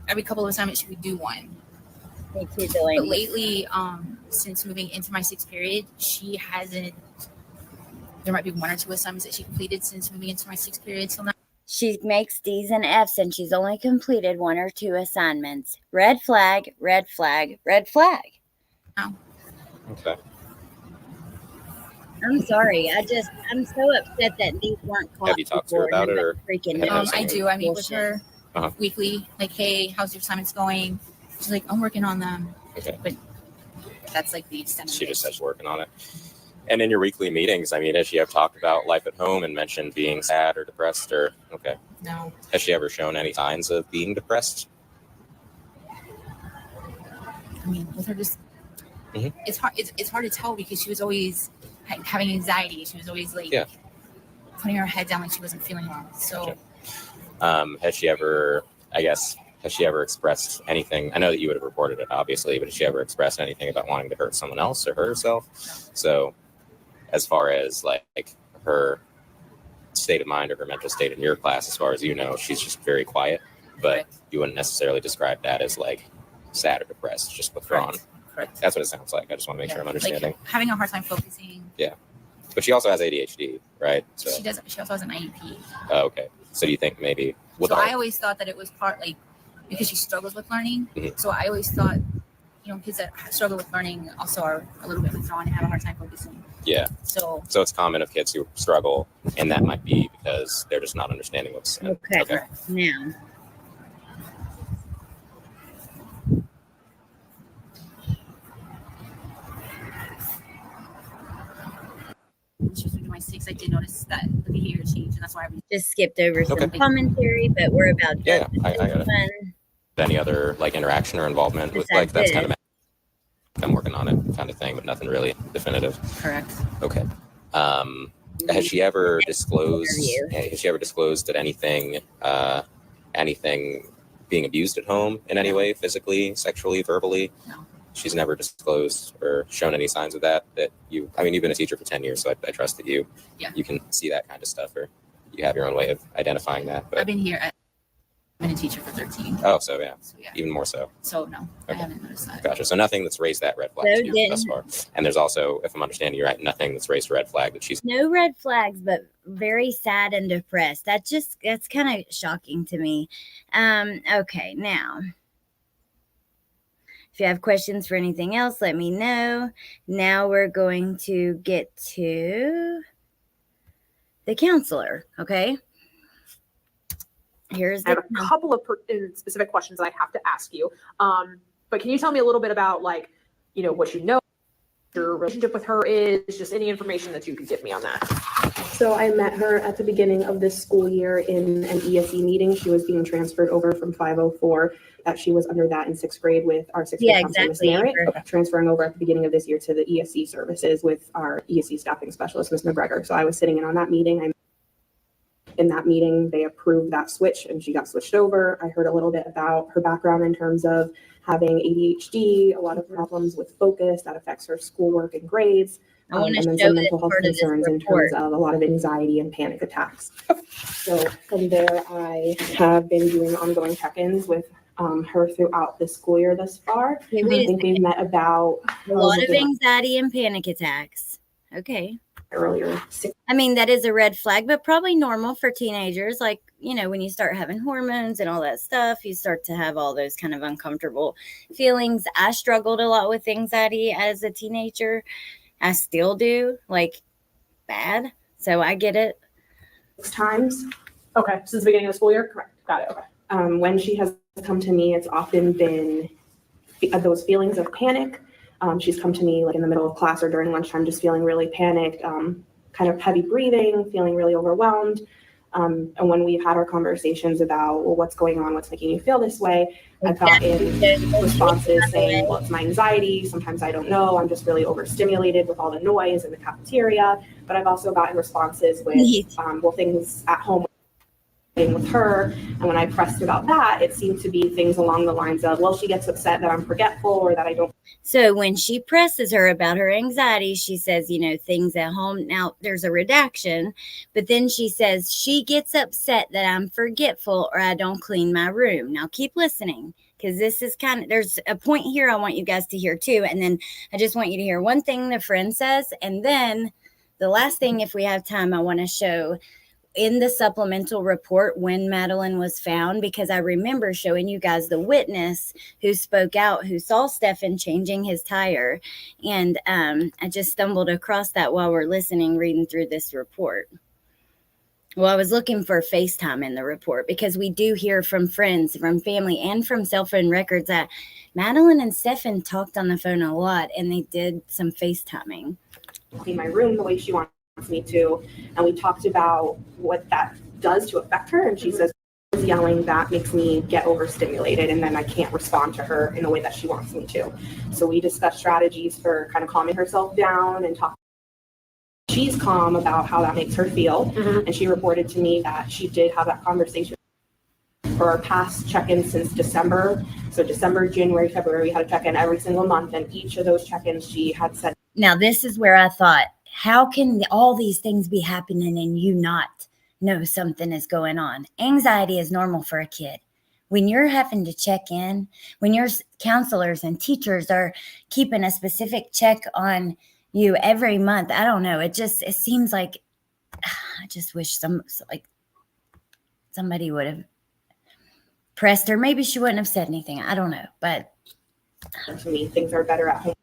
every couple of assignments she would do one. Me too, Delaney. But lately, since moving into my sixth period, she hasn't. There might be one or two assignments that she completed since moving into my sixth period till now. She makes D's and F's and she's only completed one or two assignments. Red flag, red flag, red flag. Oh. Okay. I'm sorry. I'm so upset that these weren't caught. Have you talked to her about it? Or I do. I meet with her weekly. Like, hey, how's your assignments going? She's like, I'm working on them. Okay. But that's like the extent of it. She just says working on it. And in your weekly meetings, I mean, has she ever talked about life at home and mentioned being sad or depressed or, okay. No. Has she ever shown any signs of being depressed? I mean, with her just, it's hard. It's hard to tell because she was always having anxiety. She was always like putting her head down like she wasn't feeling well. So, has she ever expressed anything? I know that you would have reported it, obviously, but has she ever expressed anything about wanting to hurt someone else or hurt herself? No. So, as far as like her state of mind or her mental state in your class, as far as you know, she's just very quiet, but you wouldn't necessarily describe that as like sad or depressed, just withdrawn. Correct. That's what it sounds like. I just want to make sure I'm understanding. Like having a hard time focusing. Yeah. But she also has ADHD, right? So. She does. She also has an IEP. Oh, okay. So do you think maybe? I always thought that it was part like because she struggles with learning. Mm-hmm. So I always thought, kids that struggle with learning also are a little bit withdrawn and have a hard time focusing. Yeah. So it's common of kids who struggle, and that might be because they're just not understanding what's said. Okay. Now. She was doing my 6. I did notice that the behavior changed, and that's why I just skipped over some commentary, but we're about I got it. Any other like interaction or involvement with like that's kind of I'm working on it kind of thing, but nothing really definitive. Correct. Okay. Has she ever disclosed? Has she ever disclosed that anything being abused at home in any way, physically, sexually, verbally? No. She's never disclosed or shown any signs of that you've been a teacher for 10 years, so I trust that you can see that kind of stuff, or you have your own way of identifying that. But I've been a teacher for 13. Oh, so yeah. Even more so. So no, I haven't noticed that. Gotcha. So nothing that's raised that red flag to you thus far. And there's also, if I'm understanding you right, nothing that's raised a red flag that she's no red flags, but very sad and depressed. That's kind of shocking to me. Okay, now. If you have questions for anything else, let me know. Now we're going to get to the counselor, okay? I have a couple of specific questions that I have to ask you. But can you tell me a little bit about what you know, your relationship with her is, just any information that you could give me on that? So I met her at the beginning of this school year in an ESE meeting. She was being transferred over from 504. That she was under that in 6th grade with our 6th grade counselor, Ms. Merritt, transferring over at the beginning of this year to the ESE services with our ESE staffing specialist, Ms. McGregor. So I was sitting in on that meeting. In that meeting, they approved that switch and she got switched over. I heard a little bit about her background in terms of having ADHD, a lot of problems with focus that affects her schoolwork and grades. And then some mental health concerns in terms of a lot of anxiety and panic attacks. So from there, I have been doing ongoing check-ins with her throughout the school year thus far. I think we've met about a lot of anxiety and panic attacks. Okay. Earlier. I mean, that is a red flag, but probably normal for teenagers. Like, when you start having hormones and all that stuff, you start to have all those kind of uncomfortable feelings. I struggled a lot with anxiety as a teenager. I still do, like, bad. So I get it. 6 times. Okay. Since the beginning of the school year? Correct. Got it. Okay. When she has come to me, it's often been those feelings of panic. She's come to me like in the middle of class or during lunchtime, just feeling really panicked, kind of heavy breathing, feeling really overwhelmed. And when we've had our conversations about, well, what's going on? What's making you feel this way? I've gotten responses saying, well, it's my anxiety. Sometimes I don't know. I'm just really overstimulated with all the noise in the cafeteria. But I've also gotten responses with, things at home with her. And when I pressed about that, it seemed to be things along the lines of, well, she gets upset that I'm forgetful or that I don't. So when she presses her about her anxiety, she says, things at home. Now there's a redaction, but then she says she gets upset that I'm forgetful or I don't clean my room. Now keep listening, because this is there's a point here I want you guys to hear too. And then I just want you to hear one thing the friend says. And then the last thing, if we have time, I want to show in the supplemental report when Madeline was found, because I remember showing you guys the witness who spoke out, who saw Stephan changing his tire. And I just stumbled across that while we're reading through this report. Well, I was looking for FaceTime in the report because we do hear from friends, from family, and from cell phone records that Madeline and Stephan talked on the phone a lot, and they did some FaceTiming. clean my room the way she wants me to. And we talked about what that does to affect her. And she says, yelling, that makes me get overstimulated, and then I can't respond to her in the way that she wants me to. So we discussed strategies for kind of calming herself down and talk. She's calm about how that makes her feel. And she reported to me that she did have that conversation for our past check-ins since December. So December, January, February, we had a check-in every single month, and each of those check-ins she had said. Now, this is where I thought, how can all these things be happening and you not know something is going on? Anxiety is normal for a kid. When you're having to check in, when your counselors and teachers are keeping a specific check on you every month, I don't know. It seems like, I just wish somebody would have pressed her. Maybe she wouldn't have said anything. I don't know, but to me, things are better at home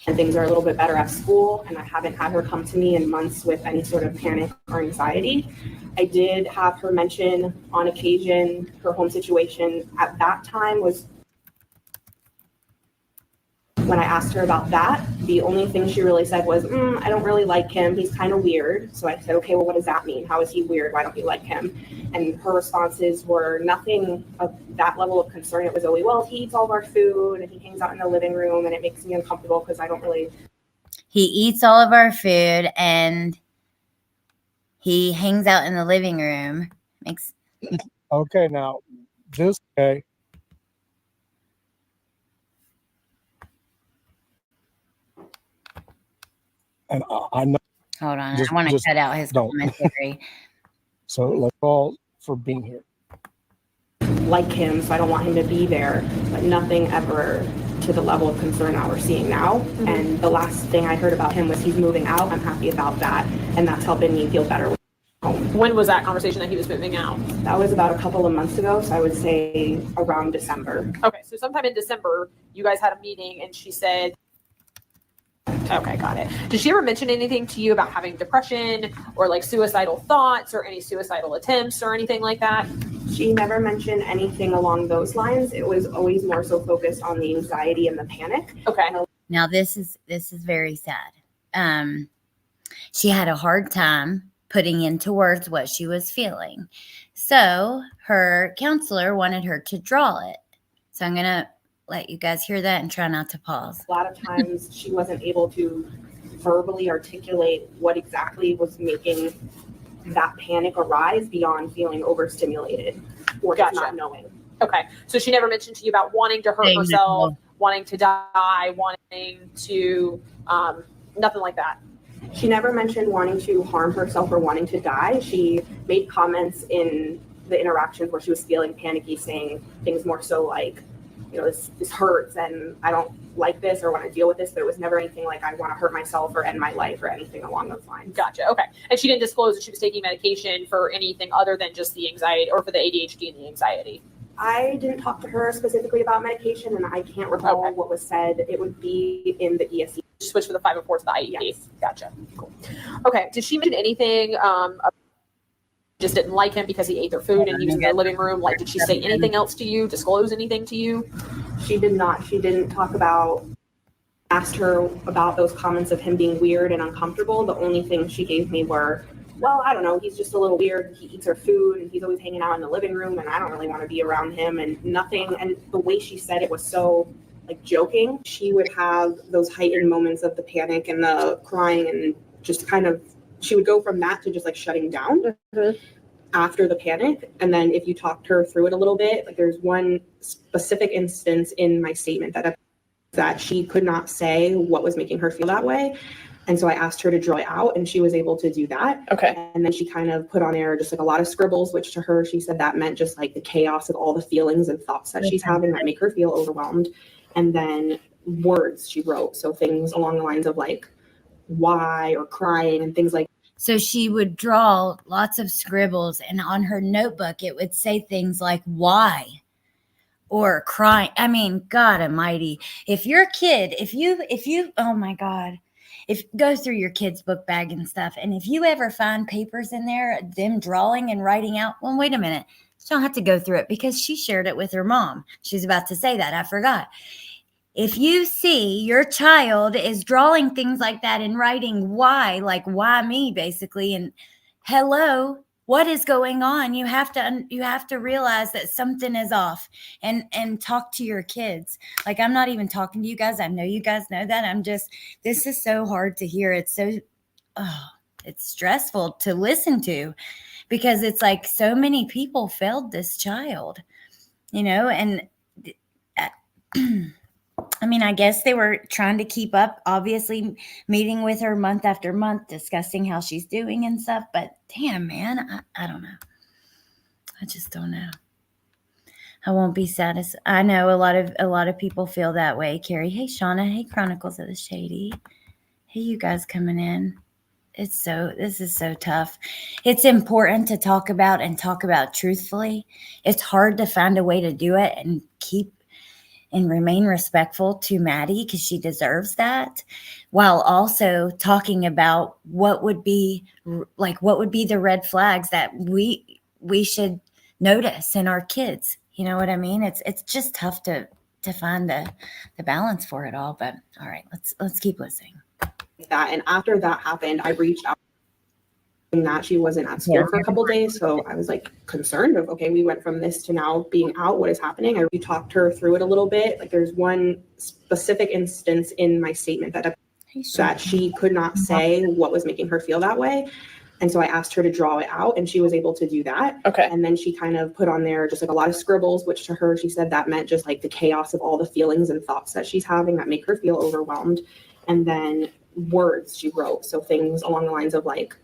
and things are a little bit better at school. And I haven't had her come to me in months with any sort of panic or anxiety. I did have her mention on occasion her home situation at that time was when I asked her about that, the only thing she really said was, I don't really like him. He's kind of weird. So I said, okay, well, what does that mean? How is he weird? Why don't you like him? And her responses were nothing of that level of concern. It was always, well, he eats all of our food and he hangs out in the living room and it makes me uncomfortable because I don't really. He eats all of our food and he hangs out in the living room. Okay, now this guy. And I know. Hold on, I want to cut out his commentary. So let's all for being here. Like him, so I don't want him to be there, but nothing ever to the level of concern that we're seeing now. And the last thing I heard about him was he's moving out. I'm happy about that, and that's helping me feel better with home. When was that conversation that he was moving out? That was about a couple of months ago, so I would say around December. Okay, so sometime in December, you guys had a meeting, and she said. Okay, got it. Did she ever mention anything to you about having depression or like suicidal thoughts or any suicidal attempts or anything like that? She never mentioned anything along those lines. It was always more so focused on the anxiety and the panic. Okay. Now this is very sad. She had a hard time putting into words what she was feeling. So her counselor wanted her to draw it. So I'm going to let you guys hear that and try not to pause. A lot of times she wasn't able to verbally articulate what exactly was making that panic arise beyond feeling overstimulated or just not knowing. Okay. So she never mentioned to you about wanting to hurt herself, wanting to die, wanting to, nothing like that. She never mentioned wanting to harm herself or wanting to die. She made comments in the interactions where she was feeling panicky, saying things more so like, you know, this hurts and I don't like this or want to deal with this, but it was never anything like I want to hurt myself or end my life or anything along those lines. Gotcha. Okay. And she didn't disclose that she was taking medication for anything other than just the anxiety or for the ADHD and the anxiety. I didn't talk to her specifically about medication and I can't recall what was said. It would be in the ESE. Switch from the 504 to the IEP. Yes. Gotcha. Cool. Okay. Did she mention anything just didn't like him because he ate their food and he was in their living room? Like, did she say anything else to you, disclose anything to you? She did not. She didn't talk about, asked her about those comments of him being weird and uncomfortable. The only thing she gave me were, well, I don't know, he's just a little weird. He eats our food and he's always hanging out in the living room and I don't really want to be around him and nothing. And the way she said it was so like joking. She would have those heightened moments of the panic and the crying and just kind of, she would go from that to just like shutting down after the panic. And then if you talked her through it a little bit, like there's one specific instance in my statement that she could not say what was making her feel that way. And so I asked her to draw it out and she was able to do that. Okay. And then she kind of put on there just like a lot of scribbles, which to her, she said that meant just like the chaos of all the feelings and thoughts that she's having that make her feel overwhelmed. And then words she wrote. So things along the lines of like, why or crying and things like. So she would draw lots of scribbles and on her notebook it would say things like why or crying. I mean, God almighty, if your kid, if you oh my God, if go through your kid's book bag and stuff, and if you ever find papers in there, them drawing and writing out, well, wait a minute, she don't have to go through it because she shared it with her mom. She's about to say that, I forgot. if you see your child is drawing things like that and writing why, like why me basically, and hello, what is going on? You have to realize that something is off, and talk to your kids. Like, I'm not even talking to you guys. I know you guys know that. This is so hard to hear. It's so, it's stressful to listen to, because it's like so many people failed this child, and I mean, I guess they were trying to keep up, obviously meeting with her month after month, discussing how she's doing and stuff. But damn, man, I don't know. I just don't know. I won't be satisfied. I know a lot of people feel that way. Carrie, hey, Shauna, hey, Chronicles of the Shady. Hey, you guys coming in. This is so tough. It's important to talk about truthfully. It's hard to find a way to do it and remain respectful to Maddie, because she deserves that, while also talking about what would be the red flags that we should notice in our kids. You know what I mean? It's just tough to find the balance for it all. But all right, let's keep listening. That, and after that happened, I reached out that she wasn't at school for a couple of days, so I was like concerned of, okay, we went from this to now being out, what is happening? We talked her through it a little bit. Like, there's one specific instance in my statement that she could not say what was making her feel that way, and so I asked her to draw it out, and she was able to do that. Okay. And then she kind of put on there just like a lot of scribbles, which to her, she said that meant just like the chaos of all the feelings and thoughts that she's having that make her feel overwhelmed. And then words she wrote, so things along the lines of like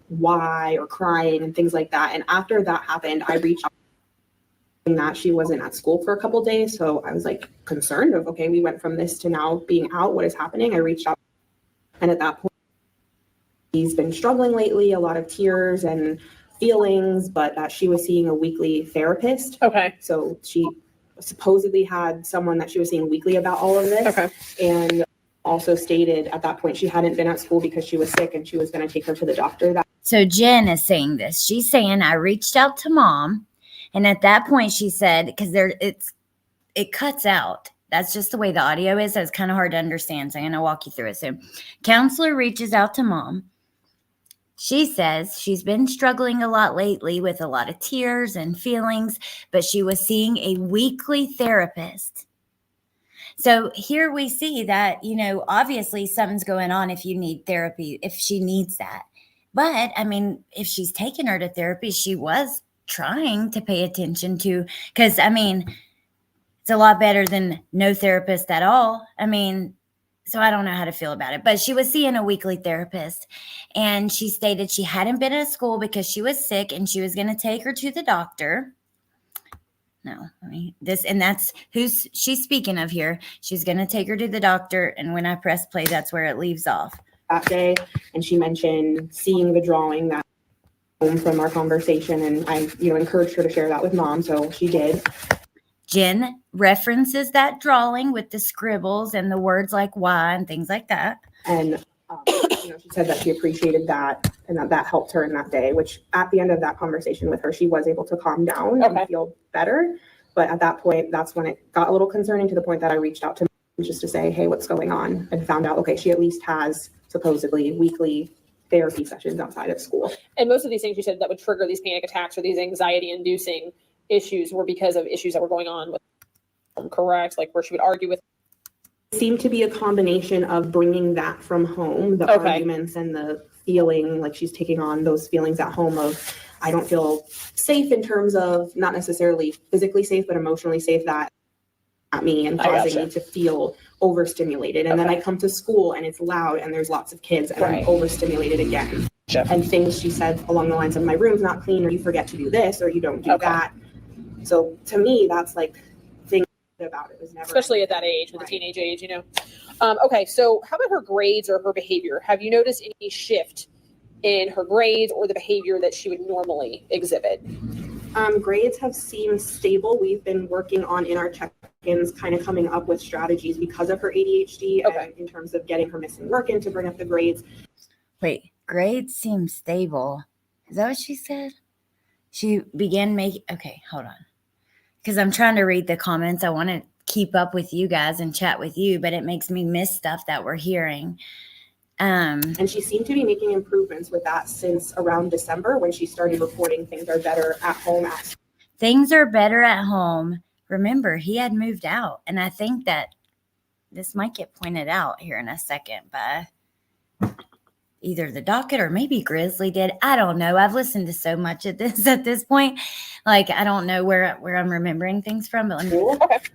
why or crying and things like that. And after that happened, I reached out that she wasn't at school for a couple of days, so I was like concerned of, okay, we went from this to now being out, what is happening? I reached out, and at that point, she's been struggling lately, a lot of tears and feelings, but that she was seeing a weekly therapist. Okay. So she supposedly had someone that she was seeing weekly about all of this. Okay. And also stated at that point she hadn't been at school because she was sick, and she was going to take her to the doctor. So Jenn is saying this. She's saying, I reached out to mom, and at that point she said, because it cuts out. That's just the way the audio is. So it's kind of hard to understand. So I'm going to walk you through it. So counselor reaches out to mom. She says she's been struggling a lot lately with a lot of tears and feelings, but she was seeing a weekly therapist. So here we see that, obviously something's going on if you need therapy, if she needs that. But I mean, if she's taken her to therapy, she was trying to pay attention to, because I mean, it's a lot better than no therapist at all. I mean, so I don't know how to feel about it, but she was seeing a weekly therapist, and she stated she hadn't been at school because she was sick, and she was going to take her to the doctor. No, I mean, that's who she's speaking of here. She's going to take her to the doctor. And when I press play, that's where it leaves off. That day. And she mentioned seeing the drawing that from our conversation. And I, encouraged her to share that with mom. So she did. Jenn references that drawing with the scribbles and the words like why and things like that. And, she said that she appreciated that and that helped her in that day, which at the end of that conversation with her, she was able to calm down and feel better. But at that point, that's when it got a little concerning, to the point that I reached out to her just to say, hey, what's going on? And found out, okay, she at least has supposedly weekly therapy sessions outside of school. And most of these things you said that would trigger these panic attacks or these anxiety-inducing issues were because of issues that were going on with them, correct? Like where she would argue with. Seemed to be a combination of bringing that from home, the arguments and the feeling like she's taking on those feelings at home of, I don't feel safe, in terms of not necessarily physically safe, but emotionally safe, that at me and causing me to feel overstimulated. And then I come to school and it's loud and there's lots of kids and I'm overstimulated again. And things she said along the lines of, my room's not clean, or you forget to do this, or you don't do that. So to me, that's like things about it was never, especially at that age, with the teenage age, Okay, so how about her grades or her behavior? Have you noticed any shift in her grades or the behavior that she would normally exhibit? Grades have seemed stable. We've been working on, in our check-ins, kind of coming up with strategies because of her ADHD and in terms of getting her missing work in to bring up the grades. Wait, grades seem stable. Is that what she said? She began making, okay, hold on. Because I'm trying to read the comments. I want to keep up with you guys and chat with you, but it makes me miss stuff that we're hearing. And she seemed to be making improvements with that since around December when she started reporting things are better at home. Things are better at home. Remember, he had moved out. And I think that this might get pointed out here in a second by either the docket or maybe Grizzly did. I don't know. I've listened to so much of this at this point. Like, I don't know where I'm remembering things from. But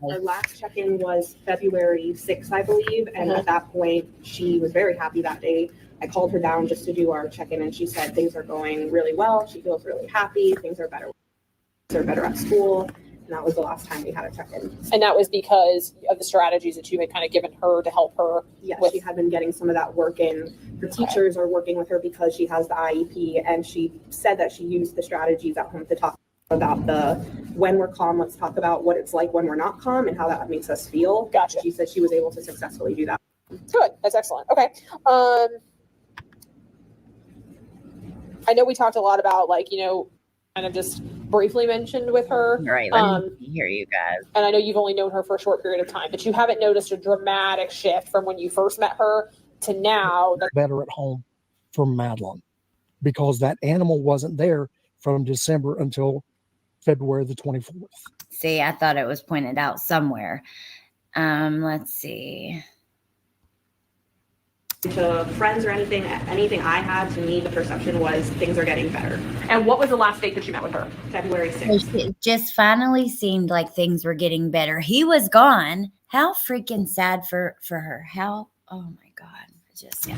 Our last check-in was February 6th, I believe. And at that point, she was very happy that day. I called her down just to do our check-in, and she said things are going really well. She feels really happy. Things are better. Things are better at school. And that was the last time we had a check-in. And that was because of the strategies that you had kind of given her to help her. Yes, she had been getting some of that work in. Her teachers are working with her because she has the IEP, and she said that she used the strategies at home to talk about the when we're calm, let's talk about what it's like when we're not calm and how that makes us feel. Gotcha. She said she was able to successfully do that. Good. That's excellent. Okay. I know we talked a lot about, like, you know, kind of just briefly mentioned with her. Right. Let me hear you guys. And I know you've only known her for a short period of time, but you haven't noticed a dramatic shift from when you first met her to now. Better at home for Madeline, because that animal wasn't there from December until February the 24th. See, I thought it was pointed out somewhere. Let's see. To friends or anything I had, to me, the perception was things are getting better. And what was the last date that you met with her? February 6th. It just finally seemed like things were getting better. He was gone. How freaking sad for her. How, oh my God. Just, yeah.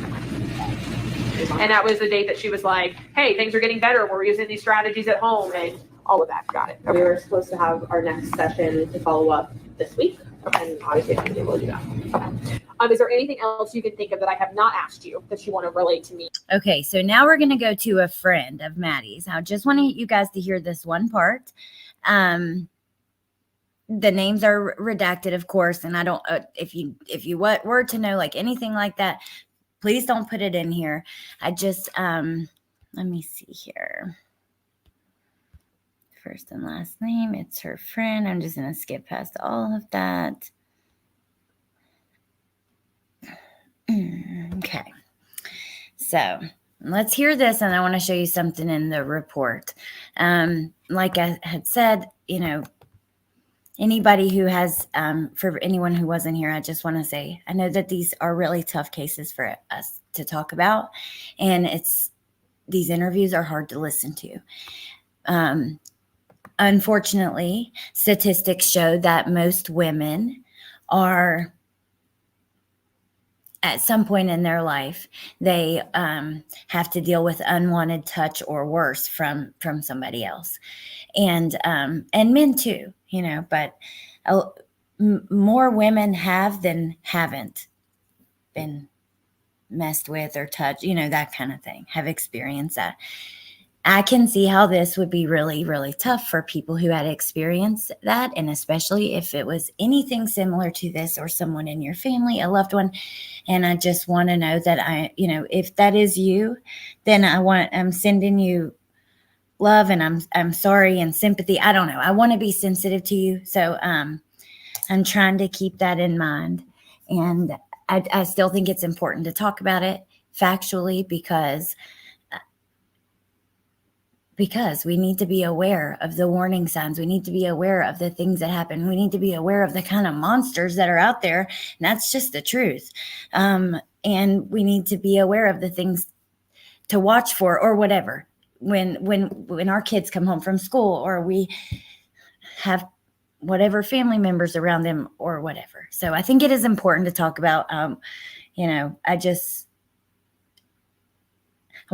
And that was the date that she was like, hey, things are getting better. We're using these strategies at home and all of that. Got it. Okay. We were supposed to have our next session to follow up this week. And obviously I didn't able to do that. Is there anything else you can think of that I have not asked you that you want to relate to me? Okay, so now we're going to go to a friend of Maddie's. I just want you guys to hear this one part. The names are redacted, of course, and I don't. If you were to know like anything like that, please don't put it in here. I just let me see here. First and last name. It's her friend. I'm just going to skip past all of that. Okay. So let's hear this. And I want to show you something in the report. Like I had said, you know, anybody who has, for anyone who wasn't here, I just want to say, I know that these are really tough cases for us to talk about. And these interviews are hard to listen to. Unfortunately, statistics show that most women are, at some point in their life, they have to deal with unwanted touch or worse from somebody else, and men too, you know. But more women have than haven't been messed with or touched, you know, that kind of thing. Have experienced that. I can see how this would be really, really tough for people who had experienced that, and especially if it was anything similar to this or someone in your family, a loved one. And I just want to know that if that is you, then I'm sending you love, and I'm sorry and sympathy. I don't know. I want to be sensitive to you. So I'm trying to keep that in mind. And I still think it's important to talk about it factually because we need to be aware of the warning signs. We need to be aware of the things that happen. We need to be aware of the kind of monsters that are out there. And that's just the truth. And we need to be aware of the things to watch for or whatever. When our kids come home from school, or we have whatever family members around them or whatever. So I think it is important to talk about, I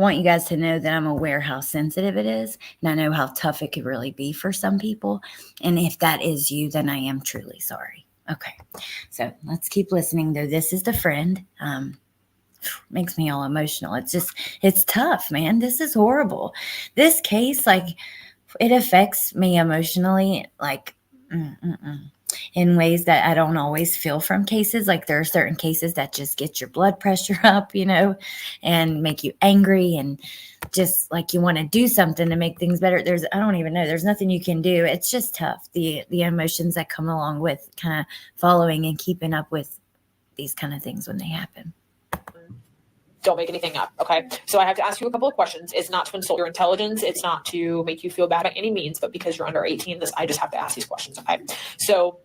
want you guys to know that I'm aware how sensitive it is, and I know how tough it could really be for some people. And if that is you, then I am truly sorry. Okay, so let's keep listening, though. This is the friend. Makes me all emotional. It's tough, man. This is horrible. This case, like, it affects me emotionally. Like, in ways that I don't always feel from cases. Like there are certain cases that just get your blood pressure up, and make you angry and just like you want to do something to make things better. I don't even know. There's nothing you can do. It's just tough. The emotions that come along with kind of following and keeping up with these kind of things when they happen. Don't make anything up. Okay. So I have to ask you a couple of questions. It's not to insult your intelligence. It's not to make you feel bad by any means, but because you're under 18, I just have to ask these questions. Okay. So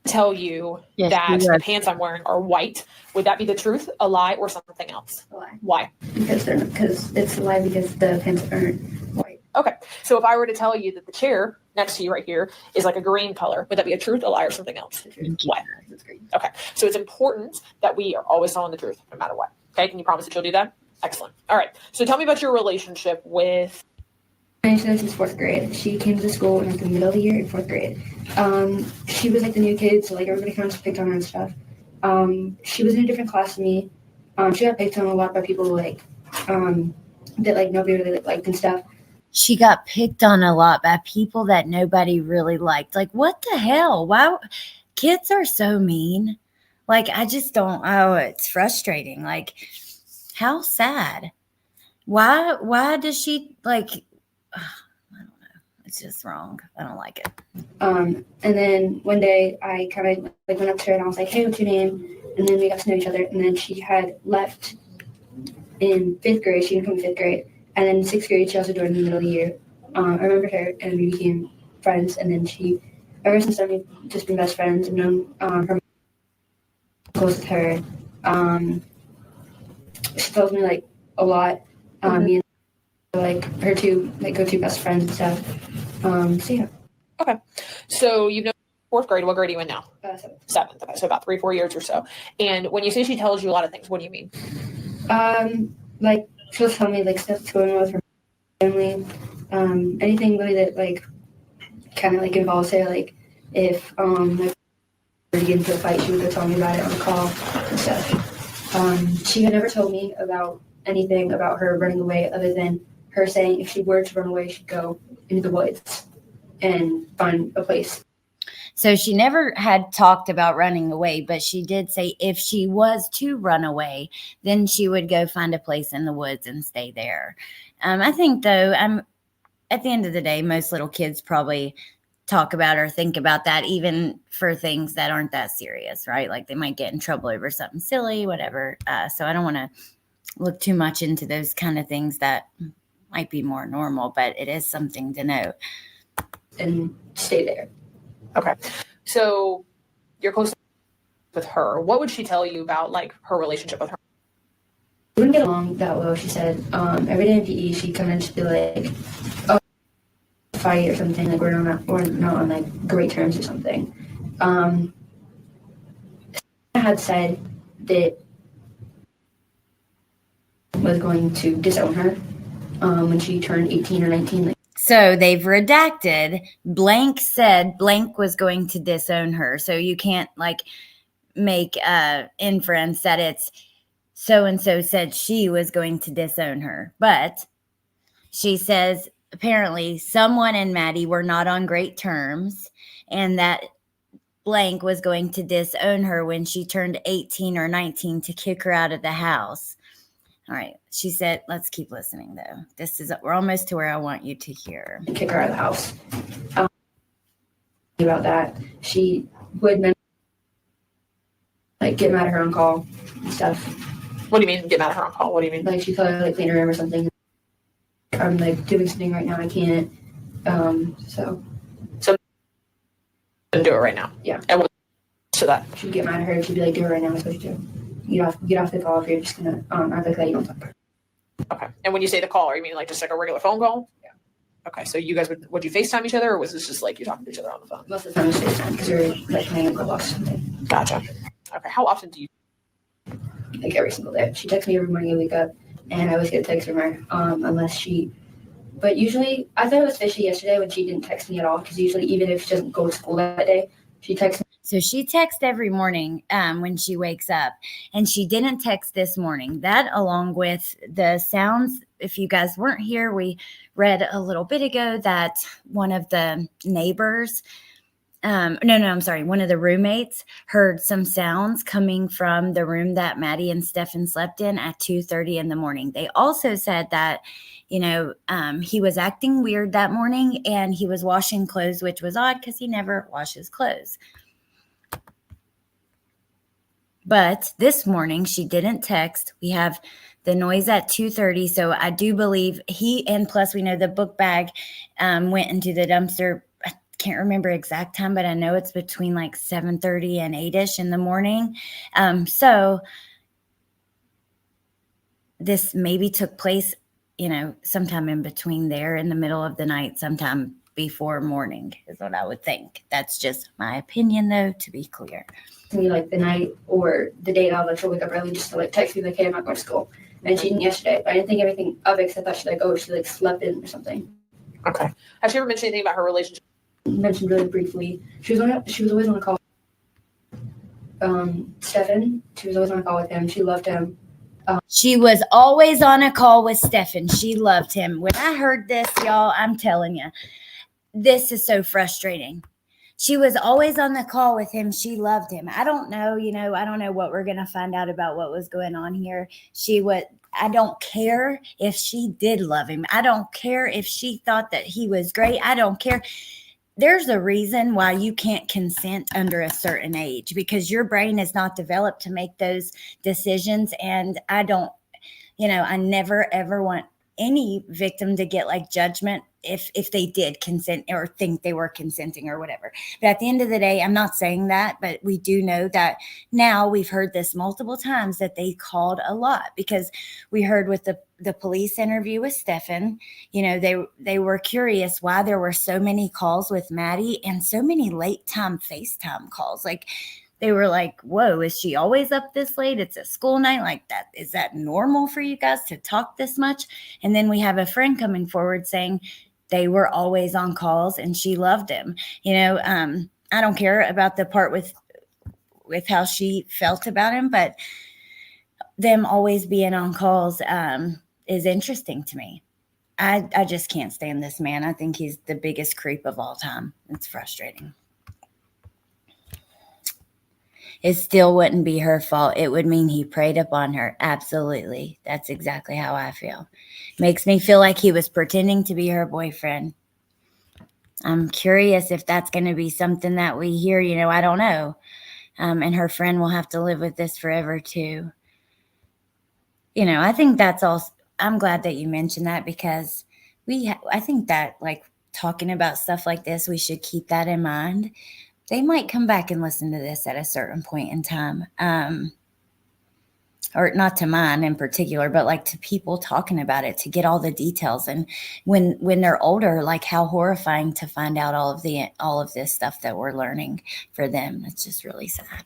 tell you that the pants I'm wearing are white. Would that be the truth, a lie, or something else? A lie. Why? Because it's a lie because the pants aren't white. Okay. So if I were to tell you that the chair next to you right here is like a green color, would that be a truth, a lie, or something else? Why? It's green. Okay. So it's important that we are always telling the truth no matter what. Okay. Can you promise that you'll do that? Excellent. All right. So tell me about your relationship with. I used to know since fourth grade. She came to school in like the middle of the year in fourth grade. She was like the new kid, so like everybody kind of picked on her and stuff. She was in a different class than me. She got picked on a lot by people like that like nobody really liked and stuff. She got picked on a lot by people that nobody really liked. Like, what the hell? Why? Kids are so mean. Like, I just don't. Oh, it's frustrating. Like, how sad. Why does she like? I don't know. It's just wrong. I don't like it. And then one day I kind of like went up to her and I was like, "Hey, what's your name?" And then we got to know each other. And then she had left in fifth grade. She didn't come in fifth grade. And then in sixth grade, she also joined in the middle of the year. I remember her and we became friends. And then ever since then, we've just been best friends and known her close with her. She tells me like a lot. Me and like her two like go-to best friends and stuff. So yeah. Okay. So you've known fourth grade. What grade are you in now? Seventh. Okay. So about 3-4 years or so. And when you say she tells you a lot of things, what do you mean? Like she'll tell me like stuff that's going on with her family. Anything really that like kind of like involves her. Like if like to get into a fight, she would go tell me about it on the call and stuff. She had never told me about anything about her running away other than her saying if she were to run away, she'd go into the woods and find a place. So she never had talked about running away, but she did say if she was to run away, then she would go find a place in the woods and stay there. I think, though, at the end of the day, most little kids probably talk about or think about that even for things that aren't that serious, right? Like they might get in trouble over something silly, whatever. So I don't want to look too much into those kind of things that might be more normal, but it is something to know. And stay there. Okay. So you're close with her. What would she tell you about like her relationship with her? We wouldn't get along that well, she said. Every day in PE, she'd come in and she'd be like, oh, fight or something. Like we're not on like great terms or something. I had said that was going to disown her when she turned 18 or 19. So they've redacted. Blank said blank was going to disown her. So you can't like make inference that it's so-and-so said she was going to disown her. But she says apparently someone and Maddie were not on great terms and that blank was going to disown her when she turned 18 or 19 to kick her out of the house. All right. She said, let's keep listening, though. We're almost to where I want you to hear. Kick her out of the house. About that, she would like get mad at her on call and stuff. What do you mean get mad at her on call? What do you mean? Like she thought like clean her room or something. I'm like doing something right now. I can't. So do it right now. Yeah. And what to that? She'd get mad at her. She'd be like, do it right now. That's what you do. Get off the call if you're just gonna act like that. You don't talk to her. Okay. And when you say the call, you mean like just like a regular phone call? Yeah. Okay. So you guys would you FaceTime each other, or was this just like you talking to each other on the phone? Most of the time it's FaceTime because you're like playing a or something. Gotcha. Okay. How often do you? Like every single day. She texts me every morning I wake up, and I always get a text from her. Unless she. But usually, I thought it was fishy yesterday when she didn't text me at all. Because usually, even if she doesn't go to school that day, she texts me. So she texts every morning when she wakes up, and she didn't text this morning. That, along with the sounds, if you guys weren't here, we read a little bit ago that one of the neighbors I'm sorry. One of the roommates heard some sounds coming from the room that Maddie and Stephan slept in at 2:30 in the morning. They also said that, he was acting weird that morning and he was washing clothes, which was odd because he never washes clothes. But this morning she didn't text. We have the noise at 2:30. So I do believe and plus we know the book bag went into the dumpster. I can't remember exact time, but I know it's between like 7:30 and 8ish in the morning. So this maybe took place, sometime in between there in the middle of the night, sometime before morning is what I would think. That's just my opinion though, to be clear. Me like the night or the day of, like she'll wake up early just to like text me like, hey, I'm not going to school. And she didn't yesterday, but I didn't think anything of it because I thought she like slept in or something. Okay. Has she ever mentioned anything about her relationship? Mentioned really briefly. She was always on a call. Stephan, she was always on a call with him. She loved him. She was always on a call with Stephan. She loved him. When I heard this, y'all, I'm telling you, this is so frustrating. She was always on the call with him. She loved him. I don't know, I don't know what we're going to find out about what was going on here. I don't care if she did love him. I don't care if she thought that he was great. I don't care. There's a reason why you can't consent under a certain age because your brain is not developed to make those decisions. And I don't, I never, ever want any victim to get like judgment if they did consent or think they were consenting or whatever. But at the end of the day, I'm not saying that, but we do know that now we've heard this multiple times that they called a lot because we heard with the police interview with Stephan, they were curious why there were so many calls with Maddie and so many late time FaceTime calls. Like they were like, whoa, is she always up this late? It's a school night like that. Is that normal for you guys to talk this much? And then we have a friend coming forward saying they were always on calls and she loved him. I don't care about the part with how she felt about him, but them always being on calls is interesting to me. I just can't stand this man. I think he's the biggest creep of all time. It's frustrating. It still wouldn't be her fault. It would mean he preyed upon her. Absolutely. That's exactly how I feel. Makes me feel like he was pretending to be her boyfriend. I'm curious if that's going to be something that we hear. I don't know. And her friend will have to live with this forever too. I think that's all. I'm glad that you mentioned that because I think that like talking about stuff like this, we should keep that in mind. They might come back and listen to this at a certain point in time. Or not to mine in particular, but like to people talking about it to get all the details. And when they're older, like how horrifying to find out all of this stuff that we're learning for them. It's just really sad.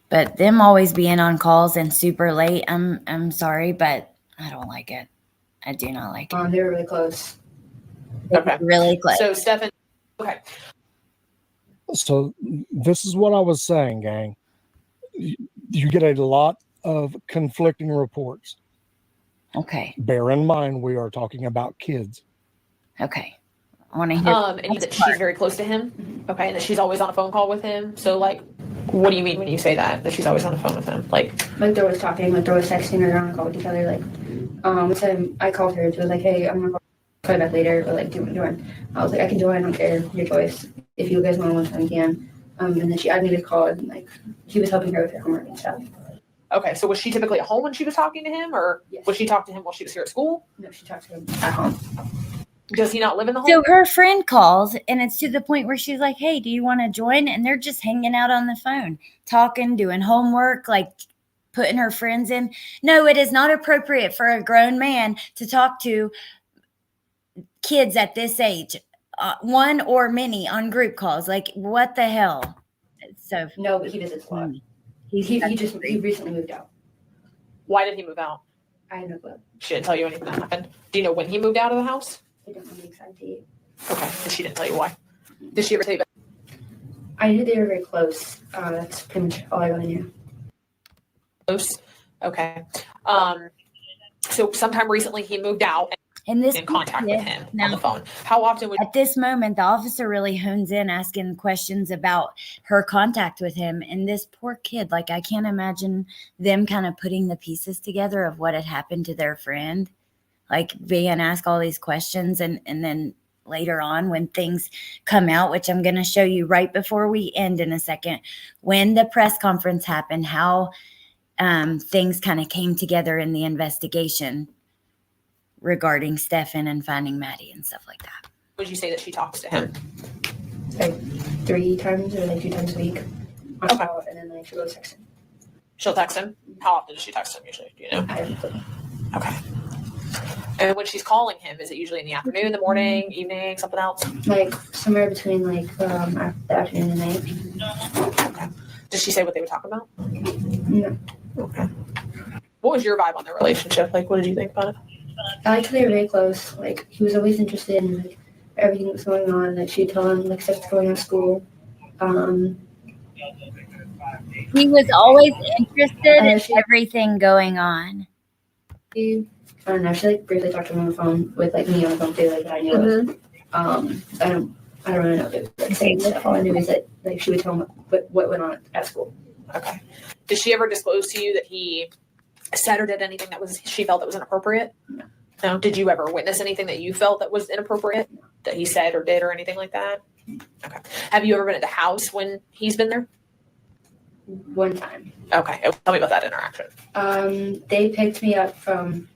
But them always being on calls and super late, I'm sorry, but I don't like it. I do not like it. They were really close. Okay. Really close. So Stephan, okay. So this is what I was saying, gang. You get a lot of conflicting reports. Okay. Bear in mind, we are talking about kids. Okay. I want to hear. And that she's very close to him. Okay. And that she's always on a phone call with him. So like, what do you mean when you say that she's always on the phone with him? Like they're always talking, like they're always texting or on a call with each other. Like, so I called her. She was like, hey, I'm going to call you back later. But like, do you want to join? I was like, I can join. I don't care. Your choice. If you guys want to one time, you can. And then she added me to call and like, he was helping her with her homework and stuff. Okay. So was she typically at home when she was talking to him or yes. Was she talking to him while she was here at school? No, she talked to him at home. Does he not live in the home? So her friend calls and it's to the point where she's like, hey, do you want to join? And they're just hanging out on the phone, talking, doing homework, like putting her friends in. No, it is not appropriate for a grown man to talk to kids at this age, one or many on group calls. Like, what the hell? So no, but he visits a lot. He recently moved out. Why did he move out? I have no clue. She didn't tell you anything that happened. Do you know when he moved out of the house? I don't know the exact date. Okay, and she didn't tell you why. Did she ever tell you? I knew they were very close. That's pretty much all I really knew. Close. Okay. So sometime recently he moved out and this in contact with him now, on the phone. How often would at this moment the officer really hones in asking questions about her contact with him, and this poor kid, like I can't imagine them kind of putting the pieces together of what had happened to their friend, like being asked all these questions, and then later on when things come out, which I'm going to show you right before we end in a second, when the press conference happened, how things kind of came together in the investigation regarding Stephan and finding Maddie and stuff like that. Would you say that she talks to him? Like 3 times or like 2 times a week. Okay. And then like she'll go text him. She'll text him? How often does she text him usually? Do you know? I haven't put Okay. And when she's calling him, is it usually in the afternoon, the morning, evening, something else? like somewhere between like after the afternoon and night. Okay. Did she say what they would talk about? No. Okay. What was your vibe on their relationship? Like, what did you think about it? I liked they were very close. Like he was always interested in like everything that was going on. Like she'd tell him like stuff going on at school. He was always interested in everything going on. I don't know. She like briefly talked to him on the phone with like me on the phone too, like that I knew of. I don't really know if it was like saying stuff. All I knew is that like she would tell him what went on at school. Okay. Did she ever disclose to you that he said or did anything that she felt that was inappropriate? No. No. Did you ever witness anything that you felt that was inappropriate that he said or did or anything like that? Okay. Have you ever been at the house when he's been there? One time. Okay. Tell me about that interaction. They picked me up from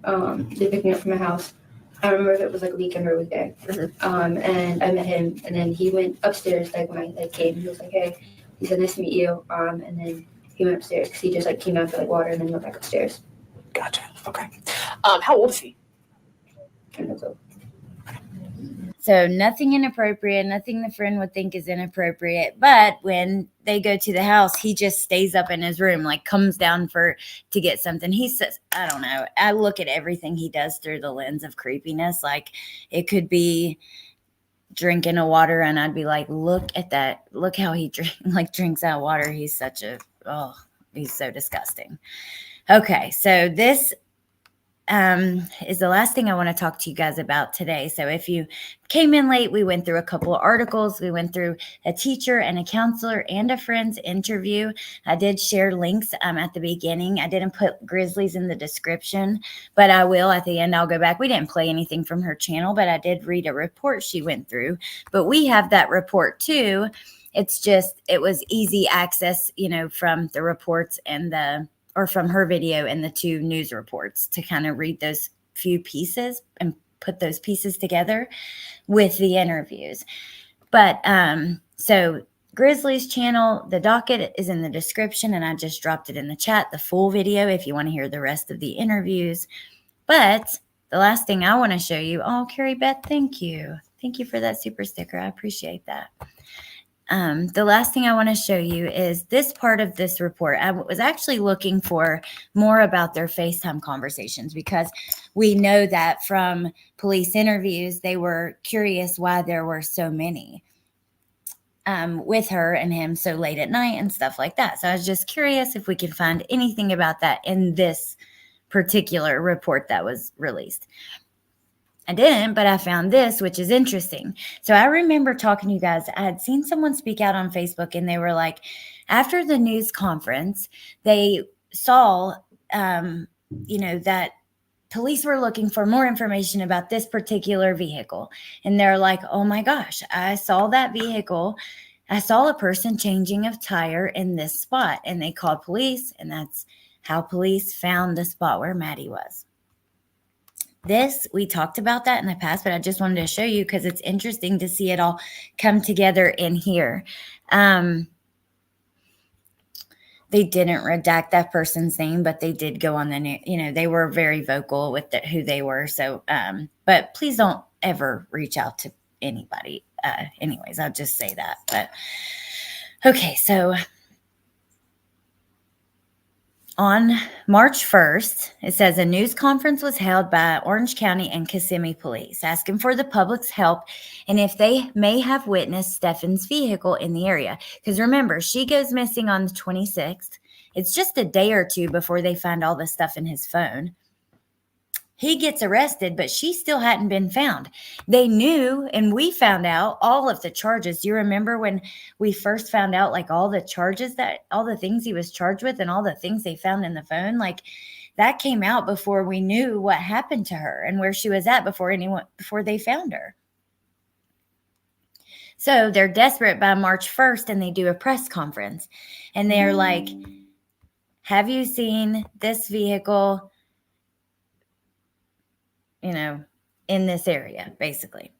my house. I don't remember if it was like a weekend or a weekday. And I met him, and then he went upstairs. Like when I like came, he was like, "Hey," he said, "Nice to meet you." And then he went upstairs because he just like came down for like water and then went back upstairs. Gotcha. Okay. How old is he? 10 years old. So nothing inappropriate, nothing the friend would think is inappropriate. But when they go to the house, he just stays up in his room, like comes down to get something. He says, I don't know. I look at everything he does through the lens of creepiness. Like it could be drinking a water, and I'd be like, look at that. Look how he drinks out water. He's he's so disgusting. Okay, so this is the last thing I want to talk to you guys about today. So if you came in late, we went through a couple of articles. We went through a teacher and a counselor and a friend's interview. I did share links at the beginning. I didn't put Grizzlies in the description, but I will at the end. I'll go back. We didn't play anything from her channel, but I did read a report she went through. But we have that report too. It's just, it was easy access, from the reports or from her video and the 2 news reports to kind of read those few pieces and put those pieces together with the interviews. But so Grizzly's channel, the docket is in the description, and I just dropped it in the chat, the full video if you want to hear the rest of the interviews. But the last thing I want to show you, Carrie Beth, thank you. Thank you for that super sticker. I appreciate that. The last thing I want to show you is this part of this report. I was actually looking for more about their FaceTime conversations because we know that from police interviews, they were curious why there were so many with her and him so late at night and stuff like that. So I was just curious if we could find anything about that in this particular report that was released. I didn't, but I found this, which is interesting. So I remember talking to you guys. I had seen someone speak out on Facebook, and they were like, after the news conference, they saw, that police were looking for more information about this particular vehicle. And they're like, oh my gosh, I saw that vehicle. I saw a person changing a tire in this spot. And they called police, and that's how police found the spot where Maddie was. We talked about that in the past, but I just wanted to show you because it's interesting to see it all come together in here. They didn't redact that person's name, but they did go on the news. They were very vocal with who they were. So, but please don't ever reach out to anybody. Anyways, I'll just say that. But okay, so on March 1st, it says a news conference was held by Orange County and Kissimmee police asking for the public's help and if they may have witnessed Stephan's vehicle in the area. Because remember, she goes missing on the 26th. It's just a day or two before they find all the stuff in his phone. He gets arrested, but she still hadn't been found. They knew, and we found out all of the charges. Do you remember when we first found out, like, all the charges, that all the things he was charged with and all the things they found in the phone? Like, that came out before we knew what happened to her and where she was at before they found her. So they're desperate by March 1st, and they do a press conference, and they're like, have you seen this vehicle, in this area, basically.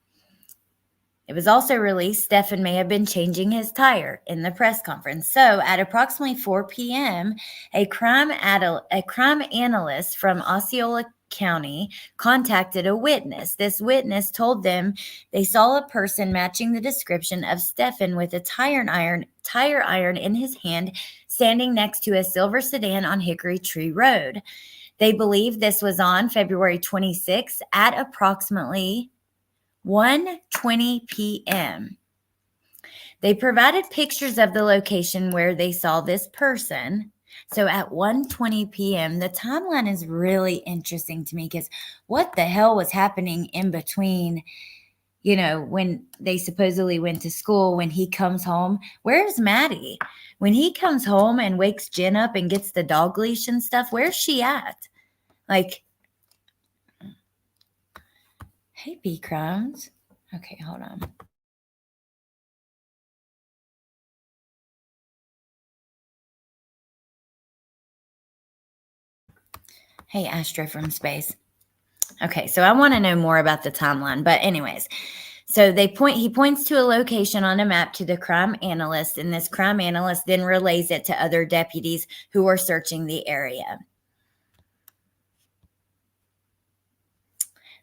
It was also released Stephan may have been changing his tire in the press conference. So at approximately 4 p.m., a crime analyst from Osceola County contacted a witness. This witness told them they saw a person matching the description of Stephan with a tire iron in his hand, standing next to a silver sedan on Hickory Tree Road. They believe this was on February 26th at approximately 1:20 p.m. They provided pictures of the location where they saw this person. So at 1:20 p.m., the timeline is really interesting to me, because what the hell was happening in between, when they supposedly went to school, when he comes home? Where's Maddie? When he comes home and wakes Jenn up and gets the dog leash and stuff, where's she at? Like, hey, B Crumbs. Okay, hold on. Hey, Astro from space. Okay, so I want to know more about the timeline. But anyways, so he points to a location on a map to the crime analyst, and this crime analyst then relays it to other deputies who are searching the area.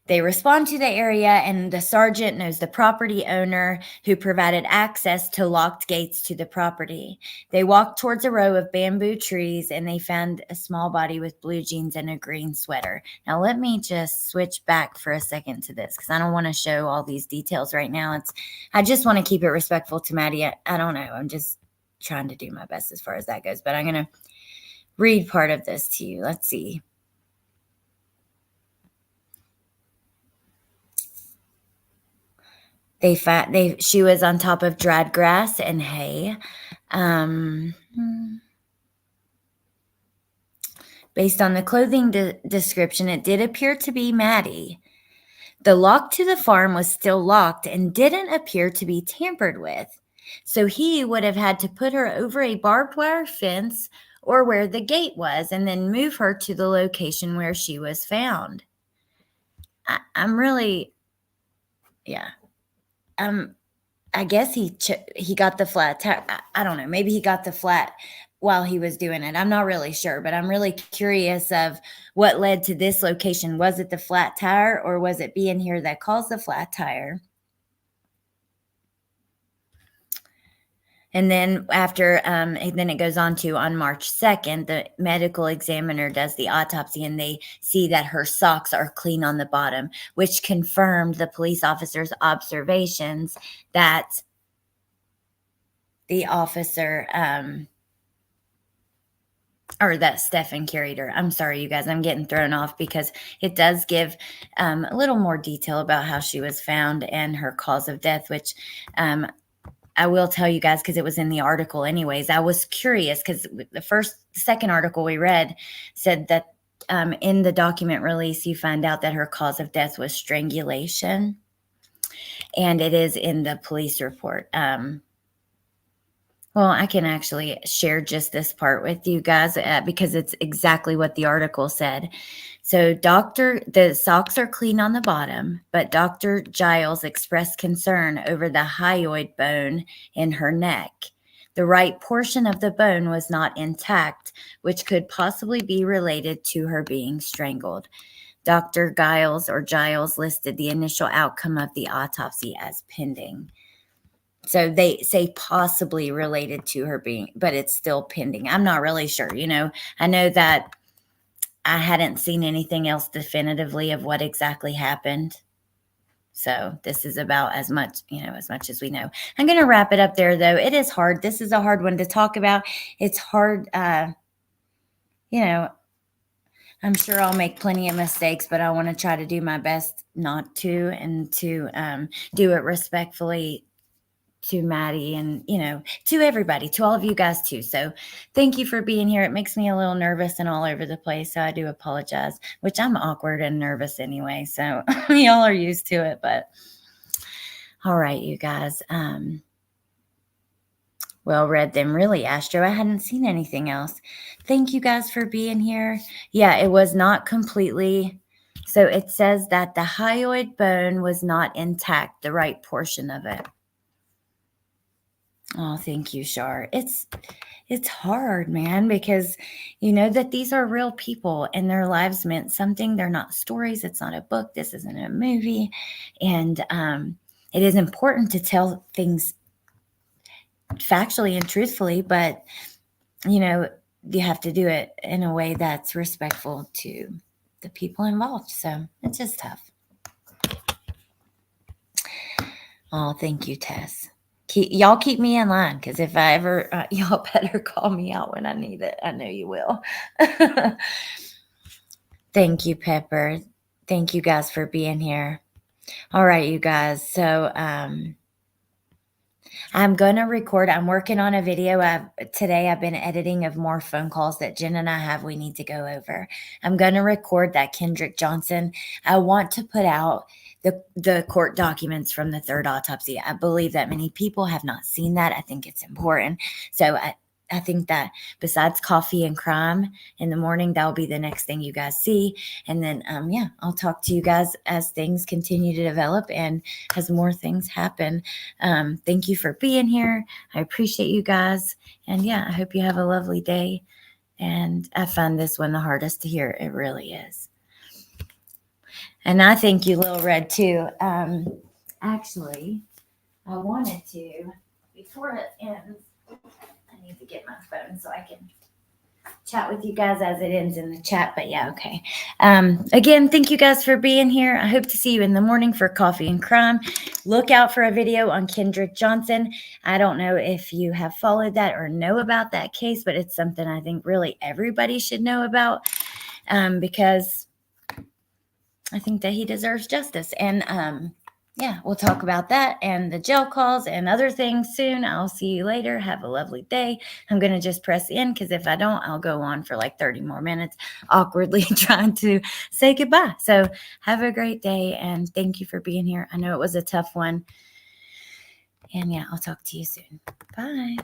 They respond to the area, and the sergeant knows the property owner who provided access to locked gates to the property. They walked towards a row of bamboo trees, and they found a small body with blue jeans and a green sweater. Now, let me just switch back for a second to this, because I don't want to show all these details right now. I just want to keep it respectful to Maddie. I don't know. I'm just trying to do my best as far as that goes, but I'm going to read part of this to you. Let's see. She was on top of dried grass and hay. Based on the clothing description, it did appear to be Maddie. The lock to the farm was still locked and didn't appear to be tampered with. So he would have had to put her over a barbed wire fence or where the gate was, and then move her to the location where she was found. I guess he got the flat tire. I don't know. Maybe he got the flat while he was doing it. I'm not really sure, but I'm really curious of what led to this location. Was it the flat tire, or was it being here that caused the flat tire? And then then it goes on to, on March 2nd, the medical examiner does the autopsy, and they see that her socks are clean on the bottom, which confirmed the police officer's observations that the officer, or that Stephan carried her. I'm sorry, you guys, I'm getting thrown off, because it does give a little more detail about how she was found and her cause of death, which I will tell you guys, because it was in the article anyways. I was curious, because the second article we read said that in the document release, you find out that her cause of death was strangulation. And it is in the police report. Well, I can actually share just this part with you guys because it's exactly what the article said. So the socks are clean on the bottom, but Dr. Giles expressed concern over the hyoid bone in her neck. The right portion of the bone was not intact, which could possibly be related to her being strangled. Dr. Giles listed the initial outcome of the autopsy as pending. So they say possibly related to her being, but it's still pending. I'm not really sure. I know that I hadn't seen anything else definitively of what exactly happened. So this is about as much as we know. I'm going to wrap it up there, though. It is hard. This is a hard one to talk about. It's hard. I'm I'm sure I'll make plenty of mistakes, but I want to try to do my best not to, and to do it respectfully to Maddie and, to everybody, to all of you guys too. So thank you for being here. It makes me a little nervous and all over the place. So I do apologize, which I'm awkward and nervous anyway. So y'all are used to it, but all right, you guys. Well read them, really, Astro. I hadn't seen anything else. Thank you guys for being here. Yeah, it was not completely. So it says that the hyoid bone was not intact, the right portion of it. Oh, thank you, Shar. It's hard, man, because you know that these are real people and their lives meant something. They're not stories. It's not a book. This isn't a movie. And it is important to tell things factually and truthfully, but you have to do it in a way that's respectful to the people involved. So it's just tough. Oh, thank you, Tess. Y'all keep me in line, because if I ever, y'all better call me out when I need it. I know you will. Thank you, Pepper. Thank you guys for being here. All right, you guys. So I'm going to record. I'm working on a video. Today I've been editing of more phone calls that Jenn and I have we need to go over. I'm going to record that Kendrick Johnson. I want to put out the court documents from the third autopsy. I believe that many people have not seen that. I think it's important. So I think that besides coffee and crime in the morning, that will be the next thing you guys see. And then, I'll talk to you guys as things continue to develop and as more things happen. Thank you for being here. I appreciate you guys. And I hope you have a lovely day. And I find this one the hardest to hear. It really is. And I think you, Lil Red, too. Actually, I wanted to, before it ends, I need to get my phone so I can chat with you guys as it ends in the chat. But okay. Again, thank you guys for being here. I hope to see you in the morning for Coffee and Crime. Look out for a video on Kendrick Johnson. I don't know if you have followed that or know about that case, but it's something I think really everybody should know about, because I think that he deserves justice. And we'll talk about that and the jail calls and other things soon. I'll see you later. Have a lovely day. I'm going to just press in, because if I don't, I'll go on for like 30 more minutes, awkwardly trying to say goodbye. So have a great day, and thank you for being here. I know it was a tough one. And I'll talk to you soon. Bye.